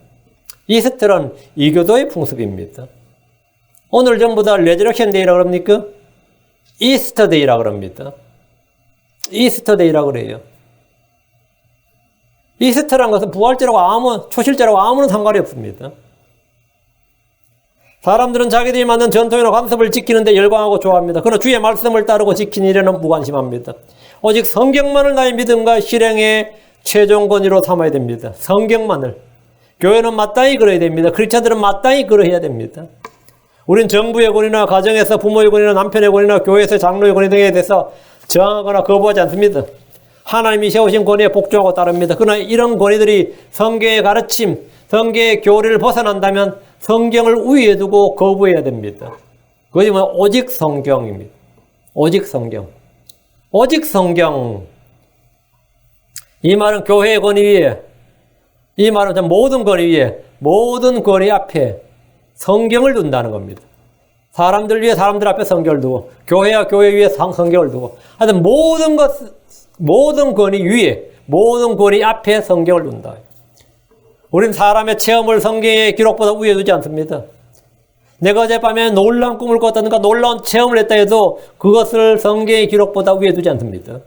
이스터는 이교도의 풍습입니다. 오늘 전부 다 레저렉션 데이라고 합니까? 이스터 데이라고 합니다. 이스터 데이라고 그래요. 이스터란 것은 부활절하고 초실절하고 아무런 상관이 없습니다. 사람들은 자기들이 만든 전통이나 관습을 지키는데 열광하고 좋아합니다. 그러나 주의 말씀을 따르고 지키는 일에는 무관심합니다. 오직 성경만을 나의 믿음과 실행의 최종 권위로 삼아야 됩니다. 성경만을. 교회는 마땅히 그러야 됩니다. 크리스찬들은 마땅히 그러해야 됩니다. 우린 정부의 권위나 가정에서 부모의 권위나 남편의 권위나 교회에서 장로의 권위 등에 대해서 저항하거나 거부하지 않습니다. 하나님이 세우신 권위에 복종하고 따릅니다. 그러나 이런 권위들이 성경의 가르침, 성경의 교리를 벗어난다면 성경을 우위에 두고 거부해야 됩니다. 그것이 오직 성경입니다. 오직 성경. 오직 성경. 이 말은 교회의 권위 위에, 이 말은 모든 권위 위에, 모든 권위 앞에 성경을 둔다는 겁니다. 사람들 위해 사람들 앞에 성경을 두고, 교회와 교회 위에 성경을 두고, 하여튼 모든 권위 위에, 모든 권위 앞에 성경을 둔다. 우린 사람의 체험을 성경의 기록보다 위에 두지 않습니다. 내가 어젯밤에 놀라운 꿈을 꿨다든가 놀라운 체험을 했다 해도 그것을 성경의 기록보다 위에 두지 않습니다.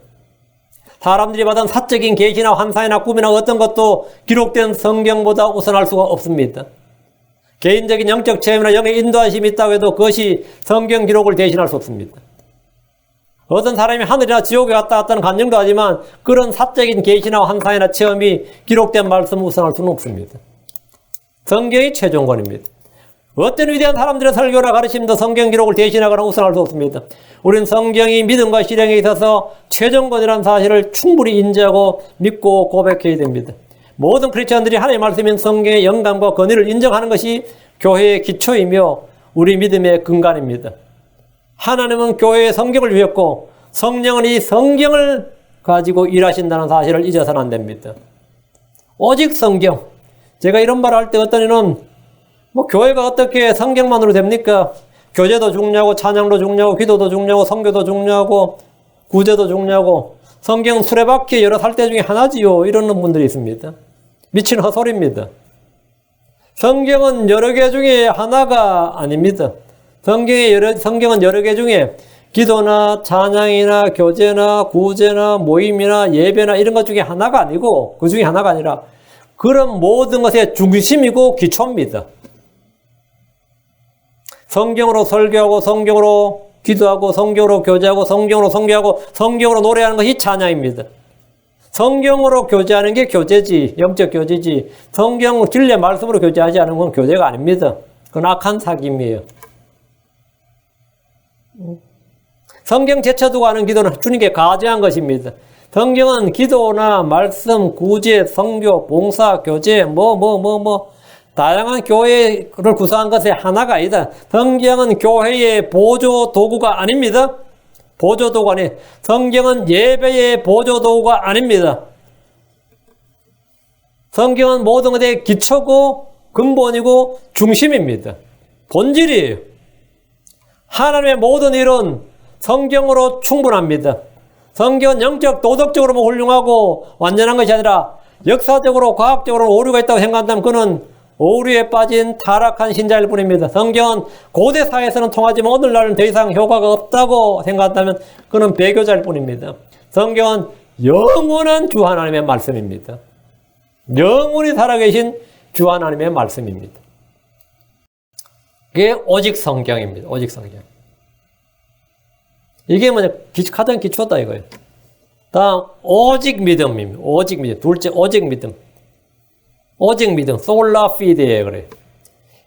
사람들이 받은 사적인 계시나 환상이나 꿈이나 어떤 것도 기록된 성경보다 우선할 수가 없습니다. 개인적인 영적 체험이나 영의 인도하심이 있다고 해도 그것이 성경 기록을 대신할 수 없습니다. 어떤 사람이 하늘이나 지옥에 갔다 왔다는 간증도 하지만 그런 사적인 계시나 환상이나 체험이 기록된 말씀을 우선할 수는 없습니다. 성경이 최종권입니다. 어떤 위대한 사람들의 설교나 가르침도 성경 기록을 대신하거나 우선할 수 없습니다. 우리는 성경이 믿음과 실행에 있어서 최종권이라는 사실을 충분히 인지하고 믿고 고백해야 됩니다. 모든 크리스천들이 하나님의 말씀인 성경의 영감과 권위를 인정하는 것이 교회의 기초이며 우리 믿음의 근간입니다. 하나님은 교회의 성경을 주셨고 성령은 이 성경을 가지고 일하신다는 사실을 잊어서는 안 됩니다. 오직 성경. 제가 이런 말을 할 때 어떤 이는 교회가 어떻게 성경만으로 됩니까? 교제도 중요하고 찬양도 중요하고 기도도 중요하고 선교도 중요하고 구제도 중요하고 성경 수레바퀴 여러 살대 중에 하나지요. 이러는 분들이 있습니다. 미친 헛소리입니다. 성경은 여러 개 중에 하나가 아닙니다. 성경은 여러 개 중에 기도나 찬양이나 교제나 구제나 모임이나 예배나 이런 것 중에 하나가 아니고 그 중에 하나가 아니라 그런 모든 것의 중심이고 기초입니다. 성경으로 설교하고 성경으로 기도하고 성경으로 교제하고 성경으로 선교하고 성경으로 노래하는 것이 찬양입니다. 성경으로 교제하는 게 교제지, 영적 교제지. 성경 진리의 말씀으로 교제하지 않은 건 교제가 아닙니다. 그건 악한 사귐이에요. 성경 제쳐두고 하는 기도는 주님께 가증한 것입니다. 성경은 기도나 말씀, 구제, 선교, 봉사, 교제, 다양한 교회를 구성한 것의 하나가 아니다. 성경은 교회의 보조 도구가 아닙니다. 보조 도구가 아니에요. 성경은 예배의 보조 도구가 아닙니다. 성경은 모든 것의 기초고 근본이고 중심입니다. 본질이에요. 하나님의 모든 일은 성경으로 충분합니다. 성경은 영적, 도덕적으로 훌륭하고 완전한 것이 아니라 역사적으로, 과학적으로 오류가 있다고 생각한다면 그는 오류에 빠진 타락한 신자일 뿐입니다. 성경은 고대 사회에서는 통하지만 오늘날은 더 이상 효과가 없다고 생각한다면 그는 배교자일 뿐입니다. 성경은 영원한 주 하나님의 말씀입니다. 영원히 살아계신 주 하나님의 말씀입니다. 그게 오직 성경입니다. 오직 성경. 이게 뭐냐, 가장 기초다 이거예요. 다음, 오직 믿음입니다. 오직 믿음. 둘째, 오직 믿음. 오직 믿음. 솔라 피데에 그래요.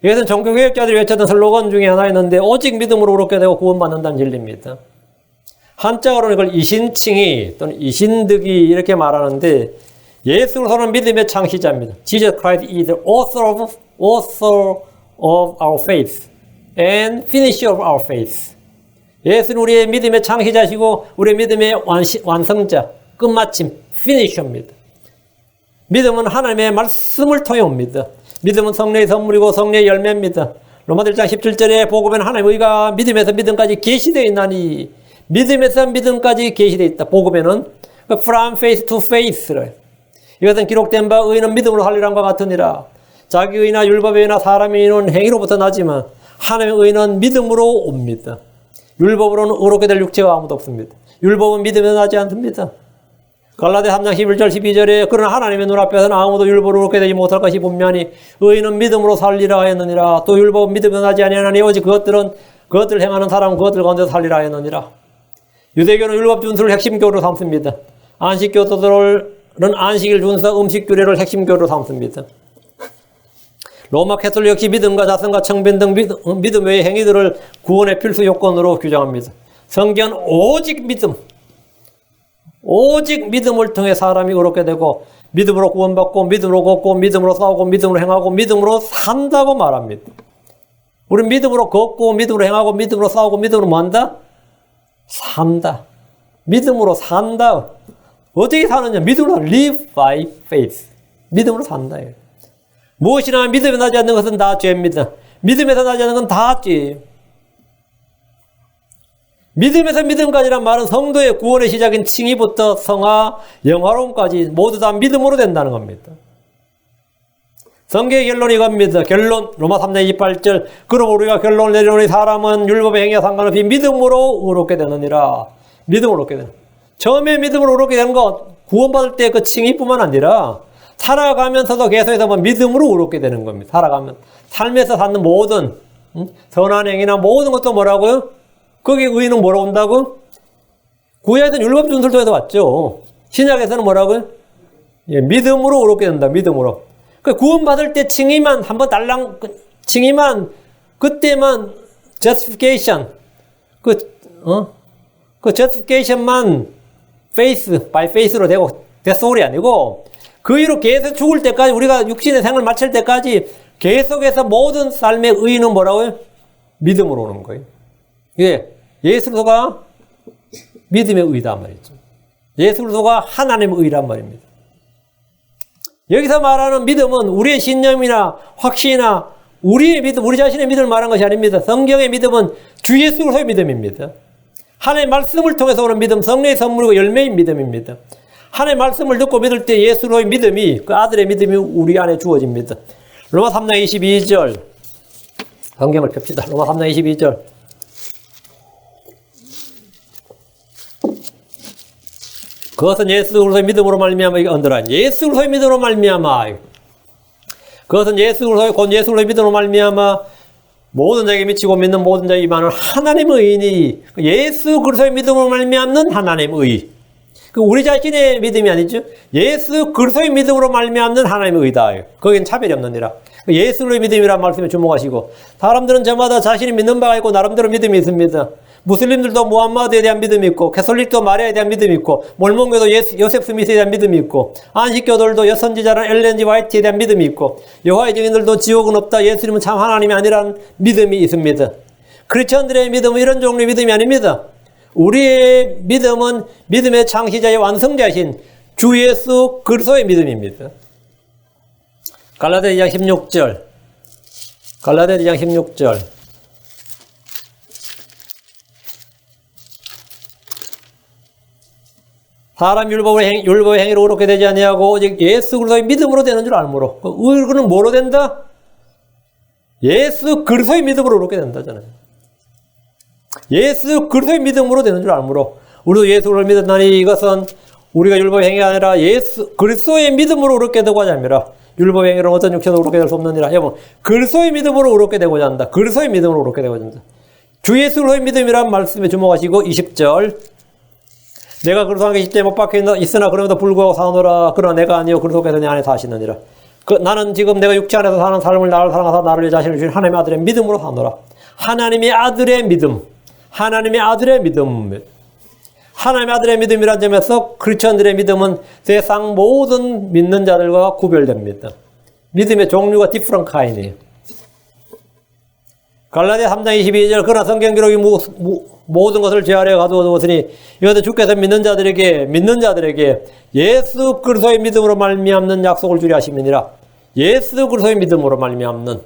이것은 종교개혁자들이 외쳤던 슬로건 중에 하나 있는데, 오직 믿음으로 그렇게 되고 구원받는다는 진리입니다. 한자어로는 이걸 이신칭의 또는 이신득이 이렇게 말하는데, 예수 그리스도는 믿음의 창시자입니다. Jesus Christ is the author of our faith and finisher of our faith. 예수는 우리의 믿음의 창시자시고 우리의 믿음의 완성자, 끝마침, finisher입니다. 믿음은 하나님의 말씀을 통해 옵니다. 믿음은 성령의 선물이고 성령의 열매입니다. 로마서 1장 17절에 복음에는 하나님의 의가 믿음에서 믿음까지 계시되어 있나니, 믿음에서 믿음까지 계시되어 있다. 복음에는 from faith to faith를. 이것은 기록된 바 의는 믿음으로 살리라는 것 같으니라. 자기 의나 율법의 의나 사람의 의는 행위로부터 나지만 하나님의 의는 믿음으로 옵니다. 율법으로는 의롭게 될 육체가 아무도 없습니다. 율법은 믿음에 나지 않습니다. 갈라디아 3장 11절 12절에 그러나 하나님의 눈앞에서는 아무도 율법으로 의롭게 되지 못할 것이 분명하니 의인은 믿음으로 살리라 하였느니라. 또 율법은 믿음에 나지 아니하나니 오직 그것들을 행하는 사람은 그것들 가운데 살리라 하였느니라. 유대교는 율법 준수를 핵심 교리로 삼습니다. 안식교도들은 안식일 준수 음식 규례를 핵심 교리로 삼습니다. 로마 캐톨릭 역시 믿음과 자선과 청변 등 믿음 외의 행위들을 구원의 필수 요건으로 규정합니다. 성경은 오직 믿음, 오직 믿음을 통해 사람이 의롭게 되고 믿음으로 구원받고 믿음으로 걷고 믿음으로 싸우고 믿음으로 행하고 믿음으로 산다고 말합니다. 우리는 믿음으로 걷고 믿음으로 행하고 믿음으로 싸우고 믿음으로 뭐한다? 산다. 믿음으로 산다. 어떻게 사느냐? 믿음으로 live by faith. 믿음으로 산다. 무엇이나 믿음에 나지 않는 것은 다 죄입니다. 믿음에서 나지 않는 건 다 죄예요. 믿음에서 믿음까지란 말은 성도의 구원의 시작인 칭의부터 성화, 영화로움까지 모두 다 믿음으로 된다는 겁니다. 성경의 결론이 이겁니다. 결론, 로마 3장 28절. 그러므로 우리가 결론을 내리노니 사람은 율법의 행위와 상관없이 믿음으로 의롭게 되느니라. 믿음으로 의롭게 되는. 처음에 믿음으로 의롭게 되는 거 구원받을 때 그 칭의뿐만 아니라 살아가면서도 계속해서 믿음으로 의롭게 되는 겁니다. 살아가면. 삶에서 갖는 모든 선한 행위나 모든 것도 뭐라고요? 거기 의의는 뭐로 온다고? 구약에서는 율법 준수를 통해서 왔죠. 신약에서는 뭐라고요? 예, 믿음으로 의롭게 된다. 믿음으로. 그 구원받을 때 칭의만 한번 달랑 칭의만 그때만 justification 그 justification만 faith by faith로 되고 됐어 소리 아니고 그 이후로 계속 죽을 때까지 우리가 육신의 생을 마칠 때까지 계속해서 모든 삶의 의의는 뭐라고요? 믿음으로 오는 거예요. 예, 예수 그리스도가 믿음의 의란 말이죠. 예수 그리스도가 하나님의 의란 말입니다. 여기서 말하는 믿음은 우리의 신념이나 확신이나 우리의 믿음, 우리 자신의 믿음을 말하는 것이 아닙니다. 성경의 믿음은 주 예수 그리스도의 믿음입니다. 하나님의 말씀을 통해서 오는 믿음, 성령의 선물이고 열매인 믿음입니다. 하나님의 말씀을 듣고 믿을 때 예수 그리스도의 믿음이, 그 아들의 믿음이 우리 안에 주어집니다. 로마 3장 22절 성경을 펴시다. 로마 3장 22절 그것은 예수 그리스도의 믿음으로 말미암아 언더라인 예수 그리스도의 믿음으로 말미암아 그것은 예수 그리스도의 곧 예수 그리스도의 믿음으로 말미암아 모든 자에게 미치고 믿는 모든 자의 이만은 하나님의 의인이 예수 그리스도의 믿음으로 말미암는 하나님의 의. 그 우리 자신의 믿음이 아니죠. 예수 그리스도의 믿음으로 말미암는 하나님의 의다. 거기는 차별이 없느니라. 예수 그리스도의 믿음이라는 말씀에 주목하시고 사람들은 저마다 자신이 믿는 바가 있고 나름대로 믿음이 있습니다. 무슬림들도 무함마드에 대한 믿음이 있고 캐톨릭도 마리아에 대한 믿음이 있고 몰몬교도 요셉 스미스에 대한 믿음이 있고 안식교들도 여선지자라는 엘렌 G 화이트에 대한 믿음이 있고 여호와의 증인들도 지옥은 없다 예수님은 참 하나님이 아니라는 믿음이 있습니다. 크리스천들의 믿음은 이런 종류의 믿음이 아닙니다. 우리의 믿음은 믿음의 창시자의 완성자이신 주 예수 그리스도의 믿음입니다. 갈라디아 2장 16절. 갈라디아 2장 16절. 사람 율법의 행위로 의롭게 되지 아니하고 오직 예수 그리스도의 믿음으로 되는 줄 알므로. 의는 뭐로 된다? 예수 그리스도의 믿음으로 의롭게 된다잖아요. 예수 그리스도의 믿음으로 되는 줄 알므로. 우리도 예수를 믿었나니 이것은 우리가 율법의 행위가 아니라 예수 그리스도의 믿음으로 의롭게 되고자 함이라. 율법의 행위로는 어떤 육체도 의롭게 될 수 없느니라. 여러분, 그리스도의 믿음으로 의롭게 되고자 한다. 그리스도의 믿음으로 의롭게 되고자 한다. 주 예수 그리스도의 믿음이란 말씀에 주목하시고 20절. 내가 그리스도 십자가에 못 박혀 있으나 그럼에도 불구하고 사노라. 그러나 내가 아니요 그리스도께서 내 안에 사시느니라. 나는 지금 내가 육체 안에서 사는 삶을 나를 사랑하사 나를 내 자신을 주신 하나님의 아들의 믿음으로 사노라. 하나님의 아들의 믿음. 하나님의 아들의 믿음. 하나님의 아들의 믿음이라는 점에서 크리스천들의 믿음은 세상 모든 믿는 자들과 구별됩니다. 믿음의 종류가 different kind이에요. 갈라디아 3장 22절. 그러나 성경 기록이 모든 것을 제 아래에 가두어 두었으니 이것은 주께서 믿는 자들에게 예수 그리스도의 믿음으로 말미암는 약속을 주려 하심이니라. 예수 그리스도의 믿음으로 말미암는.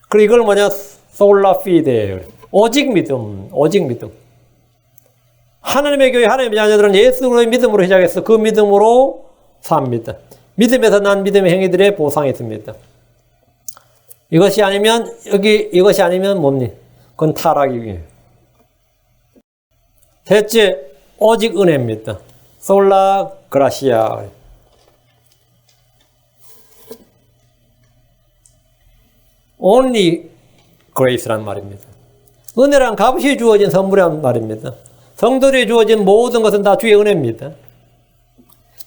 그리고 이걸 뭐냐? 솔라 피데. 오직 믿음. 오직 믿음. 하나님의 교회, 하나님의 자녀들은 예수 그리스도의 믿음으로 시작해서 그 믿음으로 삽니다. 믿음에서 난 믿음의 행위들의 보상이 있습니다. 이것이 아니면 뭡니까? 그건 타락이에요. 셋째, 오직 은혜입니다. 솔라 그라시아. Only grace란 말입니다. 은혜란 값이 주어진 선물이란 말입니다. 성도들이 주어진 모든 것은 다 주의 은혜입니다.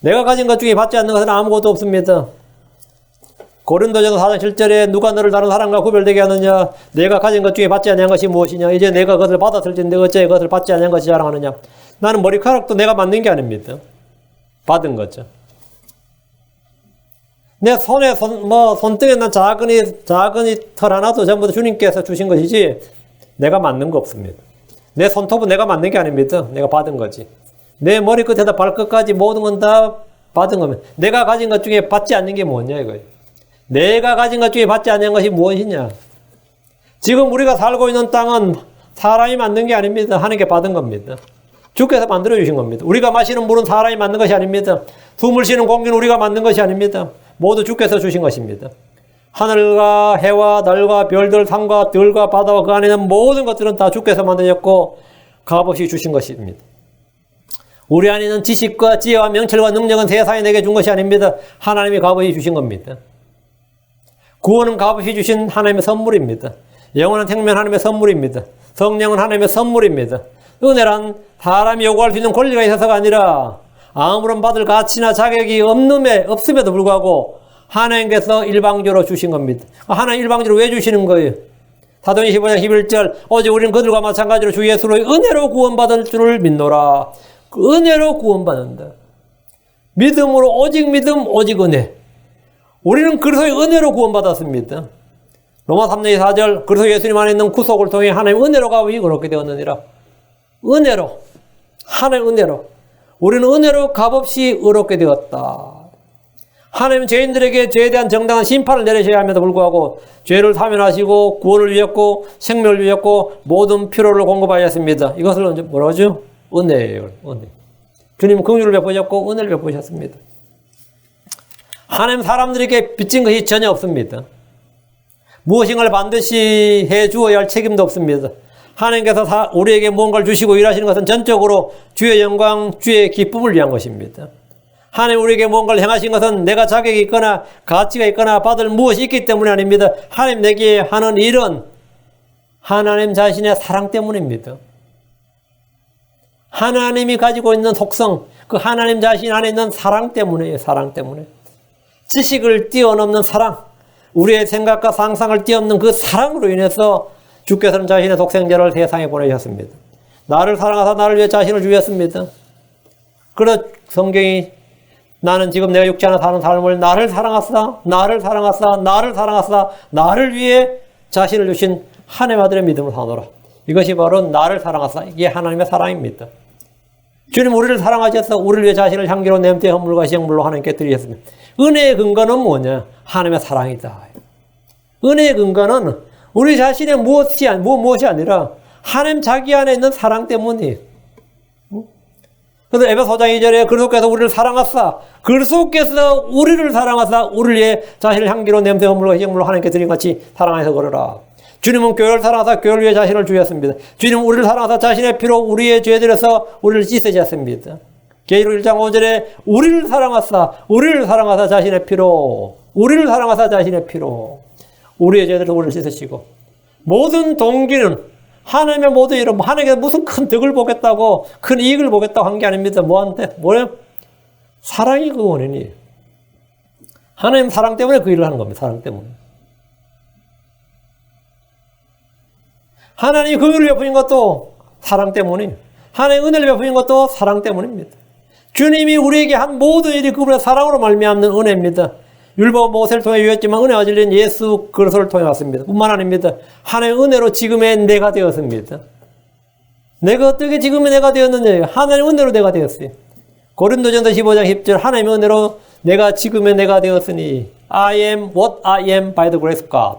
내가 가진 것 중에 받지 않는 것은 아무것도 없습니다. 고린도전서 4장 7절에 누가 너를 다른 사람과 구별되게 하느냐? 내가 가진 것 중에 받지 아니한 것이 무엇이냐? 이제 내가 그것을 받았을진데 어째 그것을 받지 아니한 것이 자랑하느냐? 나는 머리카락도 내가 만든 게 아닙니다. 받은 거죠. 내 손에 손등에 난 작은 털 하나도 전부 다 주님께서 주신 것이지 내가 만든 거 없습니다. 내 손톱은 내가 만든 게 아닙니다. 내가 받은 거지. 내 머리끝에다 발끝까지 모든 건 다 받은 겁니다. 내가 가진 것 중에 받지 않는 게 뭐냐 이거예요. 내가 가진 것 중에 받지 않는 것이 무엇이냐? 지금 우리가 살고 있는 땅은 사람이 만든 게 아닙니다. 하나님께 받은 겁니다. 주께서 만들어 주신 겁니다. 우리가 마시는 물은 사람이 만든 것이 아닙니다. 숨을 쉬는 공기는 우리가 만든 것이 아닙니다. 모두 주께서 주신 것입니다. 하늘과 해와 달과 별들, 산과 들과 바다와 그 안에 있는 모든 것들은 다 주께서 만드셨고 값없이 주신 것입니다. 우리 안에 있는 지식과 지혜와 명철과 능력은 세상이 내게 준 것이 아닙니다. 하나님이 값없이 주신 겁니다. 구원은 값없이 주신 하나님의 선물입니다. 영원한 생명 하나님의 선물입니다. 성령은 하나님의 선물입니다. 은혜란 사람이 요구할 수 있는 권리가 있어서가 아니라 아무런 받을 가치나 자격이 없음에도 불구하고 하나님께서 일방적으로 주신 겁니다. 하나님 일방적으로 왜 주시는 거예요? 사도행전 15장 11절 오직 우리는 그들과 마찬가지로 주 예수로 은혜로 구원받을 줄을 믿노라. 그 은혜로 구원받는다. 믿음으로 오직 믿음 오직 은혜. 우리는 그리스도의 은혜로 구원받았습니다. 로마 3장 4절 그리스도 예수님 안에 있는 구속을 통해 하나님 은혜로 값없이 그렇게 되었느니라. 은혜로 하나님 은혜로 우리는 은혜로 값없이 의롭게 되었다. 하나님은 죄인들에게 죄에 대한 정당한 심판을 내리셔야 함에도 불구하고 죄를 사면하시고 구원을 위했고 생명을 위했고 모든 필요를 공급하셨습니다. 이것을 뭐라고 하죠? 은혜예요. 은혜. 주님은 긍휼을 베푸셨고 은혜를 베푸셨습니다. 하나님 사람들에게 빚진 것이 전혀 없습니다. 무엇인가를 반드시 해주어야 할 책임도 없습니다. 하나님께서 우리에게 무언가를 주시고 일하시는 것은 전적으로 주의 영광, 주의 기쁨을 위한 것입니다. 하나님 우리에게 무언가를 행하신 것은 내가 자격이 있거나 가치가 있거나 받을 무엇이 있기 때문이 아닙니다. 하나님 내게 하는 일은 하나님 자신의 사랑 때문입니다. 하나님이 가지고 있는 속성, 그 하나님 자신 안에 있는 사랑 때문이에요. 사랑 때문에. 지식을 뛰어넘는 사랑, 우리의 생각과 상상을 뛰어넘는 그 사랑으로 인해서 주께서는 자신의 독생자를 세상에 보내셨습니다. 나를 사랑하사 나를 위해 자신을 주셨습니다. 그래서 성경이 나는 지금 내가 육체 안에 사는 삶을 나를 사랑하사 나를 위해 자신을 주신 하나님 아들의 믿음으로 사노라. 이것이 바로 나를 사랑하사, 이게 하나님의 사랑입니다. 주님 우리를 사랑하셔서 우리를 위해 자신을 향기로 냄새 헌물과 시형물로 하나님께 드리셨습니다. 은혜의 근거는 뭐냐? 하나님의 사랑이다. 은혜의 근거는 우리 자신의 무엇이 아니라 하나님 자기 안에 있는 사랑 때문이에요. 그래서 에베소 4장 2절에 그리스도께서 우리를 사랑하사 그리스도께서 우리를 사랑하사 우리를 위해 자신을 향기로 냄새 헌물과 시형물로 하나님께 드린 같이 사랑해서 걸어라. 주님은 교회를 사랑하사 교회를 위해 자신을 주셨습니다. 주님은 우리를 사랑하사 자신의 피로 우리의 죄들에서 우리를 씻으셨습니다. 계시록 1장 5절에 우리를 사랑하사 자신의 피로 우리의 죄들에서 우리를 씻으시고, 모든 동기는 하나님의 모든 이름, 하나님께 무슨 큰 덕을 보겠다고 큰 이익을 보겠다고 한 게 아닙니다. 뭐예요? 사랑이 그 원인이에요. 하나님 사랑 때문에 그 일을 하는 겁니다. 사랑 때문에. 하나님이 그 일을 베푸신 것도 사랑 때문이에요. 하나님의 은혜를 베푸신 것도 사랑 때문입니다. 주님이 우리에게 한 모든 일이 그분의 사랑으로 말미암는 은혜입니다. 율법 모세를 통해 유했지만 은혜와 진리는 예수 그리스도를 통해 왔습니다. 뿐만 아닙니다. 하나님의 은혜로 지금의 내가 되었습니다. 내가 어떻게 지금의 내가 되었느냐? 하나님의 은혜로 내가 되었어요. 고린도전서 15장 10절 하나님의 은혜로 내가 지금의 내가 되었으니 I am what I am by the grace of God.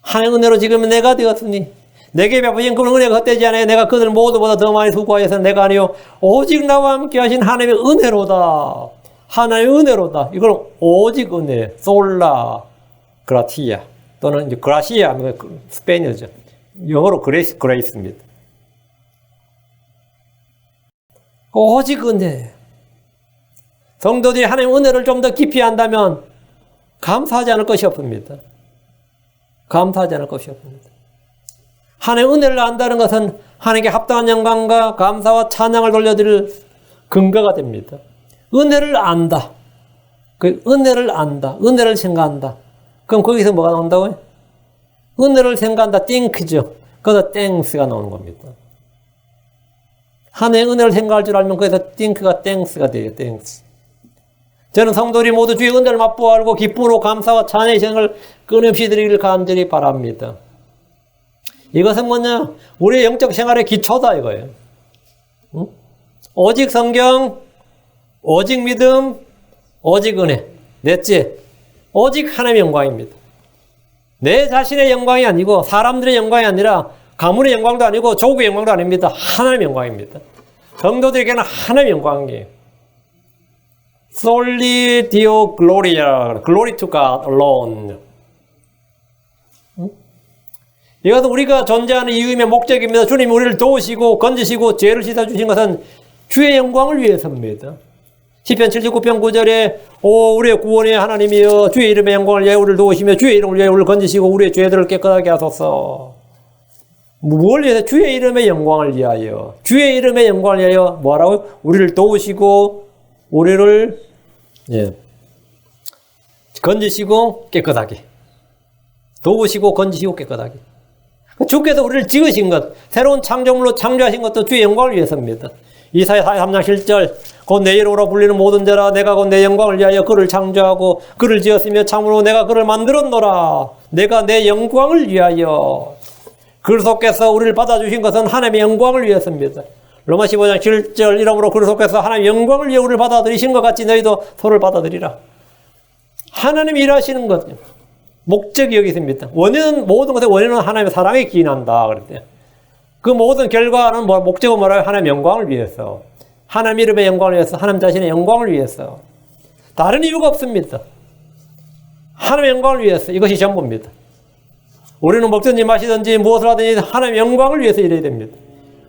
하나님의 은혜로 지금의 내가 되었으니 내게 베푸신 그 은혜가 헛되지 않아요. 내가 그들 모두보다 더 많이 수고하여서 내가 아니요 오직 나와 함께 하신 하나님의 은혜로다. 하나님의 은혜로다. 이건 오직 은혜, 솔라 그라티아 또는 이제 그라시아, 스페인어죠. 영어로 그레이스입니다. 오직 은혜. 성도들이 하나님의 은혜를 좀 더 깊이 안다면 감사하지 않을 것이 없습니다. 감사하지 않을 것이 없습니다. 하나님의 은혜를 안다는 것은 하나님께 합당한 영광과 감사와 찬양을 돌려드릴 근거가 됩니다. 은혜를 안다. 은혜를 생각한다. 그럼 거기서 뭐가 나온다고요? 은혜를 생각한다. think죠. 거기서 thanks가 나오는 겁니다. 하나님의 은혜를 생각할 줄 알면 거기서 think가 thanks가 돼요. thanks. 저는 성도들이 모두 주의 은혜를 맛보아 알고 기쁨으로 감사와 찬양의 생을 끊임없이 드리기를 간절히 바랍니다. 이것은 뭐냐? 우리의 영적 생활의 기초다 이거예요. 응? 오직 성경, 오직 믿음, 오직 은혜. 넷째, 오직 하나님의 영광입니다. 내 자신의 영광이 아니고 사람들의 영광이 아니라 가문의 영광도 아니고 조국의 영광도 아닙니다. 하나님의 영광입니다. 성도들에게는 하나님의 영광이에요. Soli Deo Gloria, Glory to God alone. 이것은 우리가 존재하는 이유이며 목적입니다. 주님이 우리를 도우시고 건지시고 죄를 씻어주신 것은 주의 영광을 위해서입니다. 시편 79편 9절에 우리의 구원의 하나님이여 주의 이름의 영광을 위하여 우리를 도우시며 주의 이름을 위하여 우리를 건지시고 우리의 죄들을 깨끗하게 하소서. 뭘 위해서? 주의 이름의 영광을 위하여. 주의 이름의 영광을 위하여 뭐라고요? 우리를 도우시고 우리를 건지시고 깨끗하게. 도우시고 건지시고 깨끗하게. 주께서 우리를 지으신 것, 새로운 창조물로 창조하신 것도 주의 영광을 위해서입니다. 이사야 43장 7절 곧 내 이름으로 불리는 모든 자라 내가 곧 내 영광을 위하여 그를 창조하고 그를 지었으며 참으로 내가 그를 만들었노라. 내가 내 영광을 위하여. 그리스도께서 우리를 받아주신 것은 하나님의 영광을 위해서입니다. 로마 15장 7절 이러므로 그리스도께서 하나님의 영광을 위해 우리를 받아들이신 것 같이 너희도 서로를 받아들이라. 하나님이 일하시는 것 목적이 여기 있습니다. 원인은 모든 것의 원인은 하나님의 사랑에 기인한다 그랬대요. 그 모든 결과는 목적은 뭐라고요? 하나님의 영광을 위해서. 하나님 이름의 영광을 위해서. 하나님 자신의 영광을 위해서. 다른 이유가 없습니다. 하나님의 영광을 위해서. 이것이 전부입니다. 우리는 먹든지 마시든지 무엇을 하든지 하나님의 영광을 위해서 일해야 됩니다.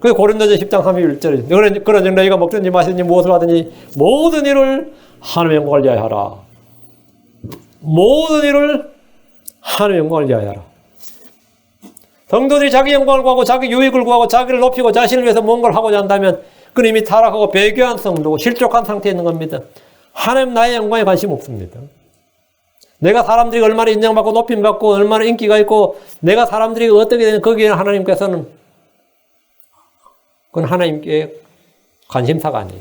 그게 고린도전 10장 31절. 그러니 너희가 먹든지 마시든지 무엇을 하든지 모든 일을 하나님의 영광을 위하여 하라. 모든 일을 하나님의 영광을 위하여 하라. 성도들이 자기 영광을 구하고 자기 유익을 구하고 자기를 높이고 자신을 위해서 뭔가를 하고자 한다면 그는 이미 타락하고 배교한 성도고 실족한 상태에 있는 겁니다. 하나님 나의 영광에 관심 없습니다. 내가 사람들이 얼마나 인정받고 높임받고 얼마나 인기가 있고 내가 사람들이 어떻게 되는 거기에 하나님께서는 그건 하나님께 관심사가 아니에요.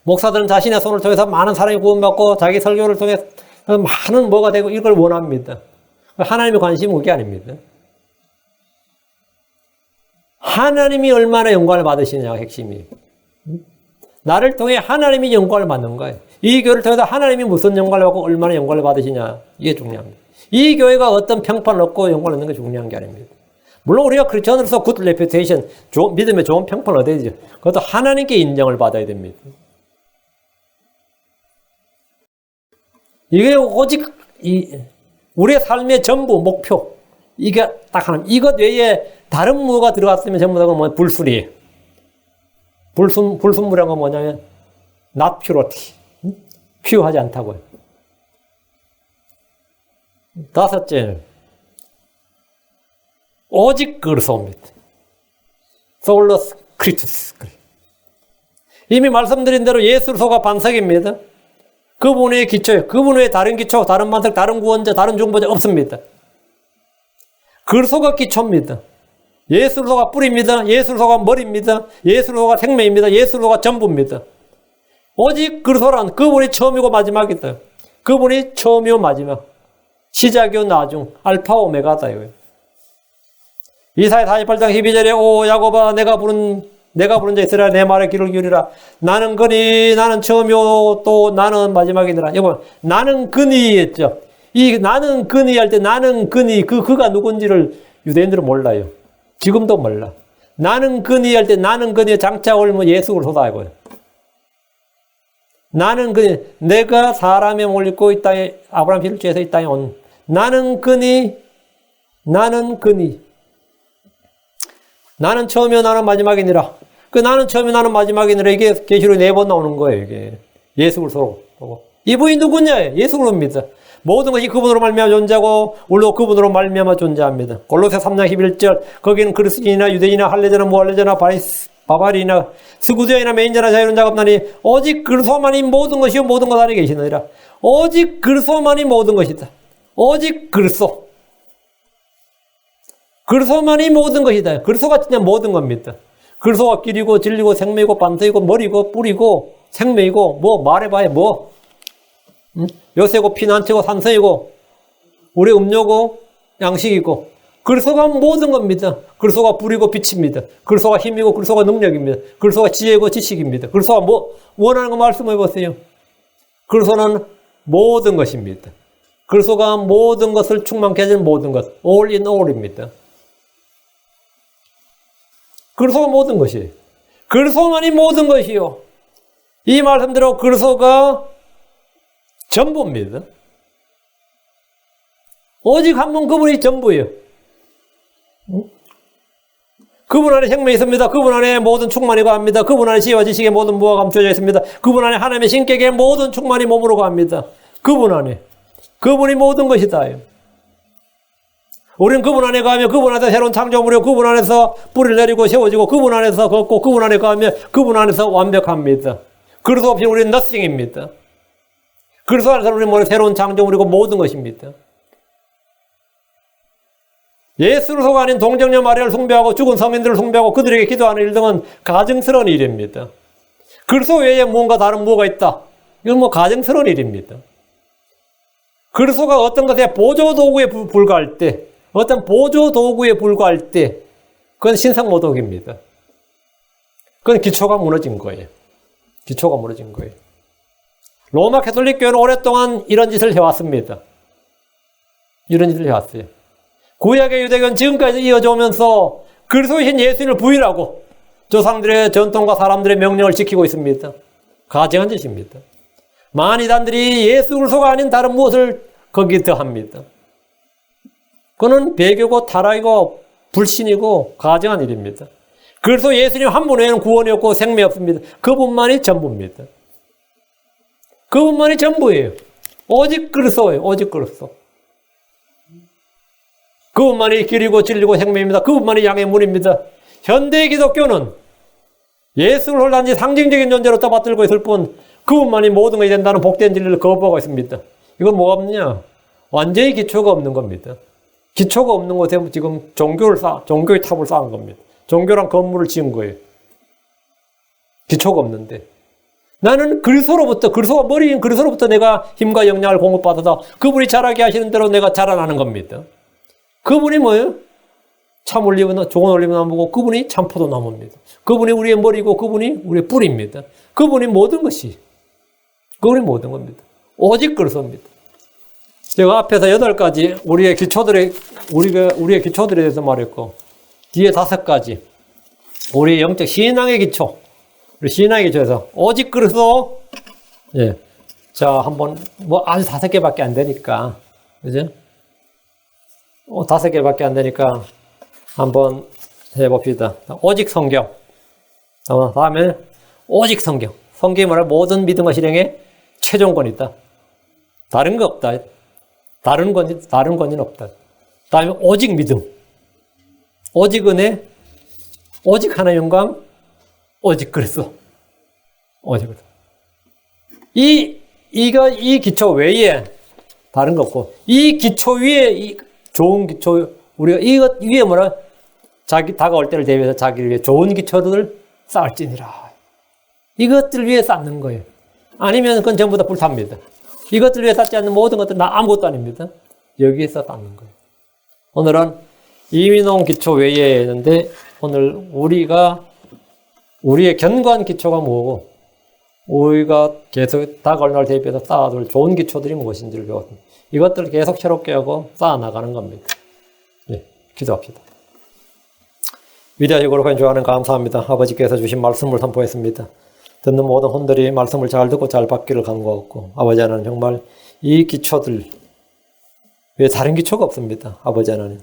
목사들은 자신의 손을 통해서 많은 사람이 구원받고 자기 설교를 통해서 많은 뭐가 되고 이걸 원합니다. 하나님의 관심은 그게 아닙니다. 하나님이 얼마나 영광을 받으시느냐가 핵심이에요. 나를 통해 하나님이 영광을 받는 거예요. 이 교회를 통해서 하나님이 무슨 영광을 받고 얼마나 영광을 받으시냐, 이게 중요합니다. 이 교회가 어떤 평판을 얻고 영광을 얻는 게 중요한 게 아닙니다. 물론 우리가 크리스천으로서 굿 레퓨테이션, 믿음의 좋은 평판을 얻어야죠. 그것도 하나님께 인정을 받아야 됩니다. 이게 오직 우리의 삶의 전부, 목표, 이게 딱 하나. 이것 외에 다른 무가 들어갔으면 전부 다 뭐 불순이에요. 불순물이란 건 뭐냐면 not purity, 피우하지 않다고요. 다섯째, 오직 그리스도입니다. 솔로스 크리스토스. 이미 말씀드린 대로 예수로서가 반석입니다. 그분의 기초예요. 그분 외에 다른 기초, 다른 반석, 다른 구원자, 다른 중보자 없습니다. 그리스도가 기초입니다. 예수로서가 뿌리입니다. 예수로서가 머리입니다. 예수로서가 생명입니다. 예수로서가 전부입니다. 오직 그리스도란 그분이 처음이고 마지막이다. 그분이 처음이고 마지막. 시작이요 나중. 알파 오메가다. 이사야 48장 12절에 오 야곱아 내가 부른 자 이스라엘 내 말에 귀를 기울이라. 나는 그니 나는 처음이요 또 나는 마지막이니라. 여러분 나는 그니 했죠. 이 나는 그니 할 때 나는 그니 그가 누군지를 유대인들은 몰라요. 지금도 몰라. 나는 그니 할 때 나는 그니 장차 올 뭐 예수 그리스도다 이거예요. 나는 그니 내가 사람의 몸을 입고 이 땅에 아브라함 피를 죄해서 이 땅에 온 나는 그니 나는 처음이요 나는 마지막이니라. 그 나는 처음이요 나는 마지막이니라 이게 계시록에 4번 나오는 거예요. 이게 예수 그리스도 보고 이분이 누구냐? 예수 그리스도입니다. 모든 것이 그분으로 말미암아 존재하고 우리도 그분으로 말미암아 존재합니다. 골로새 3장 11절 거기는 그리스도인이나 유대인이나 할례자나 무할례자나 바바리나 스구디아이나 메인자나 자유로운 자가 없나니 오직 그리스도만이 모든 것이요 모든 것 안에 계시느니라. 오직 그리스도만이 모든 것이다. 오직 그리스도. 그리스도만이 모든 것이다. 그리스도가 진짜 모든 겁니다. 그리스도가 길이고 진리고 생명이고 반석이고 머리고 뿌리고 생명이고 뭐 말해봐야 뭐 요새고 피난처고 산성이고 우리 음료고 양식이고 그리스도가 모든 겁니다. 그리스도가 불이고 빛입니다. 그리스도가 힘이고 그리스도가 능력입니다. 그리스도가 지혜고 지식입니다. 그리스도가 뭐 원하는 거 말씀해 보세요. 그리스도는 모든 것입니다. 그리스도가 모든 것을 충만케 해주는 모든 것, all in all입니다. 그리스도가 모든 것이에요. 그리스도만이 모든 것이요. 이 말씀대로 그리스도가 전부입니다. 오직 한 분 그분이 전부예요. 그분 안에 생명이 있습니다. 그분 안에 모든 충만이 갑니다. 그분 안에 지혜와 지식의 모든 무가 감춰져 있습니다. 그분 안에 하나님의 신격의 모든 충만이 몸으로 갑니다. 그분 안에. 그분이 모든 것이다. 우리는 그분 안에 가면 그분 안에서 새로운 창조물이고 그분 안에서 뿌리를 내리고 세워지고 그분 안에서 걷고 그분 안에 가면 그분 안에서 완벽합니다. 그리스도 없이 우리는 nothing입니다. 그리스도 안에서 우리는 새로운 창조물이고 모든 것입니다. 예수로서가 아닌 동정녀 마리아를 숭배하고 죽은 서민들을 숭배하고 그들에게 기도하는 일 등은 가증스러운 일입니다. 그리스도 외에 뭔가 다른 뭐가 있다. 이건 뭐 가증스러운 일입니다. 그리스도가 어떤 것에 보조도구에 불과할 때, 어떤 보조도구에 불과할 때, 그건 신성모독입니다. 그건 기초가 무너진 거예요. 기초가 무너진 거예요. 로마 가톨릭 교회는 오랫동안 이런 짓을 해왔습니다. 이런 짓을 해왔어요. 구약의 유대교는 지금까지 이어져 오면서 그리스도이신 예수님을 부인하고 조상들의 전통과 사람들의 명령을 지키고 있습니다. 가증한 짓입니다. 많은 이단들이 예수 그리스도가 아닌 다른 무엇을 거기에 더합니다. 그는 배교고 타락이고 불신이고 가증한 일입니다. 그래서 예수님 한 분 외에는 구원이 없고 생명이 없습니다. 그분만이 전부입니다. 그분만이 전부예요. 오직 그리스도예요. 오직 그리스도. 그분만이 길이고 진리고 생명입니다. 그분만이 양의 문입니다. 현대 기독교는 예수를 단지 상징적인 존재로 떠받들고 있을 뿐 그분만이 모든 것이 된다는 복된 진리를 거부하고 있습니다. 이건 뭐가 없냐? 완전히 기초가 없는 겁니다. 기초가 없는 곳에 지금 종교의 탑을 쌓은 겁니다. 종교란 건물을 지은 거예요. 기초가 없는데. 나는 그리스도가 머리인 그리스도로부터 내가 힘과 영향을 공급받아서 그분이 자라게 하시는 대로 내가 자라나는 겁니다. 그분이 뭐예요? 참 올리브나 좋은 올리브나무고 그분이 참 포도나무입니다. 그분이 우리의 머리고 그분이 우리의 뿌리입니다. 그분이 모든 것이 그분이 모든 겁니다. 오직 그리스도입니다. 제가 앞에서 8가지 우리의 기초들에 대해서 말했고 뒤에 5가지 우리의 영적 신앙의 기초 우리 신앙의 기초에서 오직 그리스도 예. 자, 한번 뭐 아주 5개밖에 안 되니까 그죠? 5개밖에 안 되니까 한번 해봅시다. 오직 성경. 다음에 오직 성경. 성경이 말하는 모든 믿음과 실행에 최종권이 있다. 다른 거 없다. 다른 권위는 없다. 다음에 오직 믿음. 오직 은혜. 오직 하나님 영광. 오직 그리스도. 오직 그리스도. 이 기초 외에 다른 거 없고, 이 기초 위에, 이 좋은 기초, 우리가 이것 위에 뭐라, 다가올 때를 대비해서 자기를 위해 좋은 기초들을 쌓을지니라. 이것들 위해 쌓는 거예요. 아니면 그건 전부 다 불탑니다. 이것들 위해 쌓지 않는 모든 것들은 아무것도 아닙니다. 여기에서 쌓는 거예요. 오늘은 이민홍 기초 외에 있는데, 오늘 우리의 견고한 기초가 뭐고, 우리가 계속 다가올 날 대비해서 쌓아둘 좋은 기초들이 무엇인지를 배웠습니다. 이것들을 계속 새롭게 하고 쌓아나가는 겁니다. 예, 기도합시다. 위대하시고 거룩한 주 하나님 감사합니다. 아버지께서 주신 말씀을 선포했습니다. 듣는 모든 혼들이 말씀을 잘 듣고 잘 받기를 간구하고 아버지 하나님 정말 이 기초들 외에 다른 기초가 없습니다. 아버지 하나님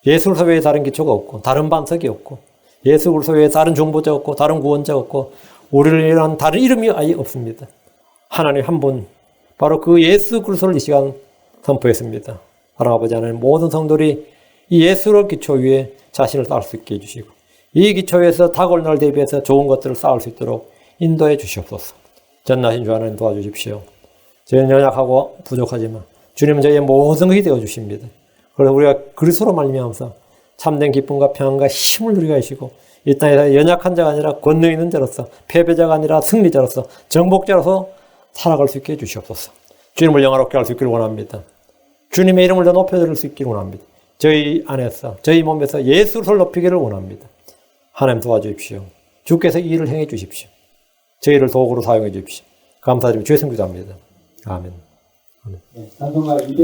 예수 그리스도 외에 다른 기초가 없고 다른 반석이 없고 예수 그리스도 외에 다른 중보자 없고 다른 구원자 없고 우리를 위한 다른 이름이 아예 없습니다. 하나님 한 분, 바로 그 예수 그리스도를 이 시간 선포했습니다. 하나님 아버지 하나님 모든 성도들이 이 예수를 기초 위에 자신을 쌓을 수 있게 해주시고 이 기초에서 다가올 날 대비해서 좋은 것들을 쌓을 수 있도록 인도해 주시옵소서. 전능하신 주 하나님 도와주십시오. 저희는 연약하고 부족하지만 주님은 저희의 모든 것이 되어주십니다. 그래서 우리가 그리스도로 말미암아서 참된 기쁨과 평안과 힘을 누리게 하시고 이 땅에서 연약한 자가 아니라 권능 있는 자로서 패배자가 아니라 승리자로서 정복자로서 살아갈 수 있게 해주시옵소서. 주님을 영화롭게 할 수 있기를 원합니다. 주님의 이름을 더 높여드릴 수 있기를 원합니다. 저희 안에서 저희 몸에서 예수를 높이기를 원합니다. 하나님 도와주십시오. 주께서 이 일을 행해 주십시오. 저희를 도구로 사용해 주십시오. 감사드리며 주의 성기도합니다. 아멘. 네,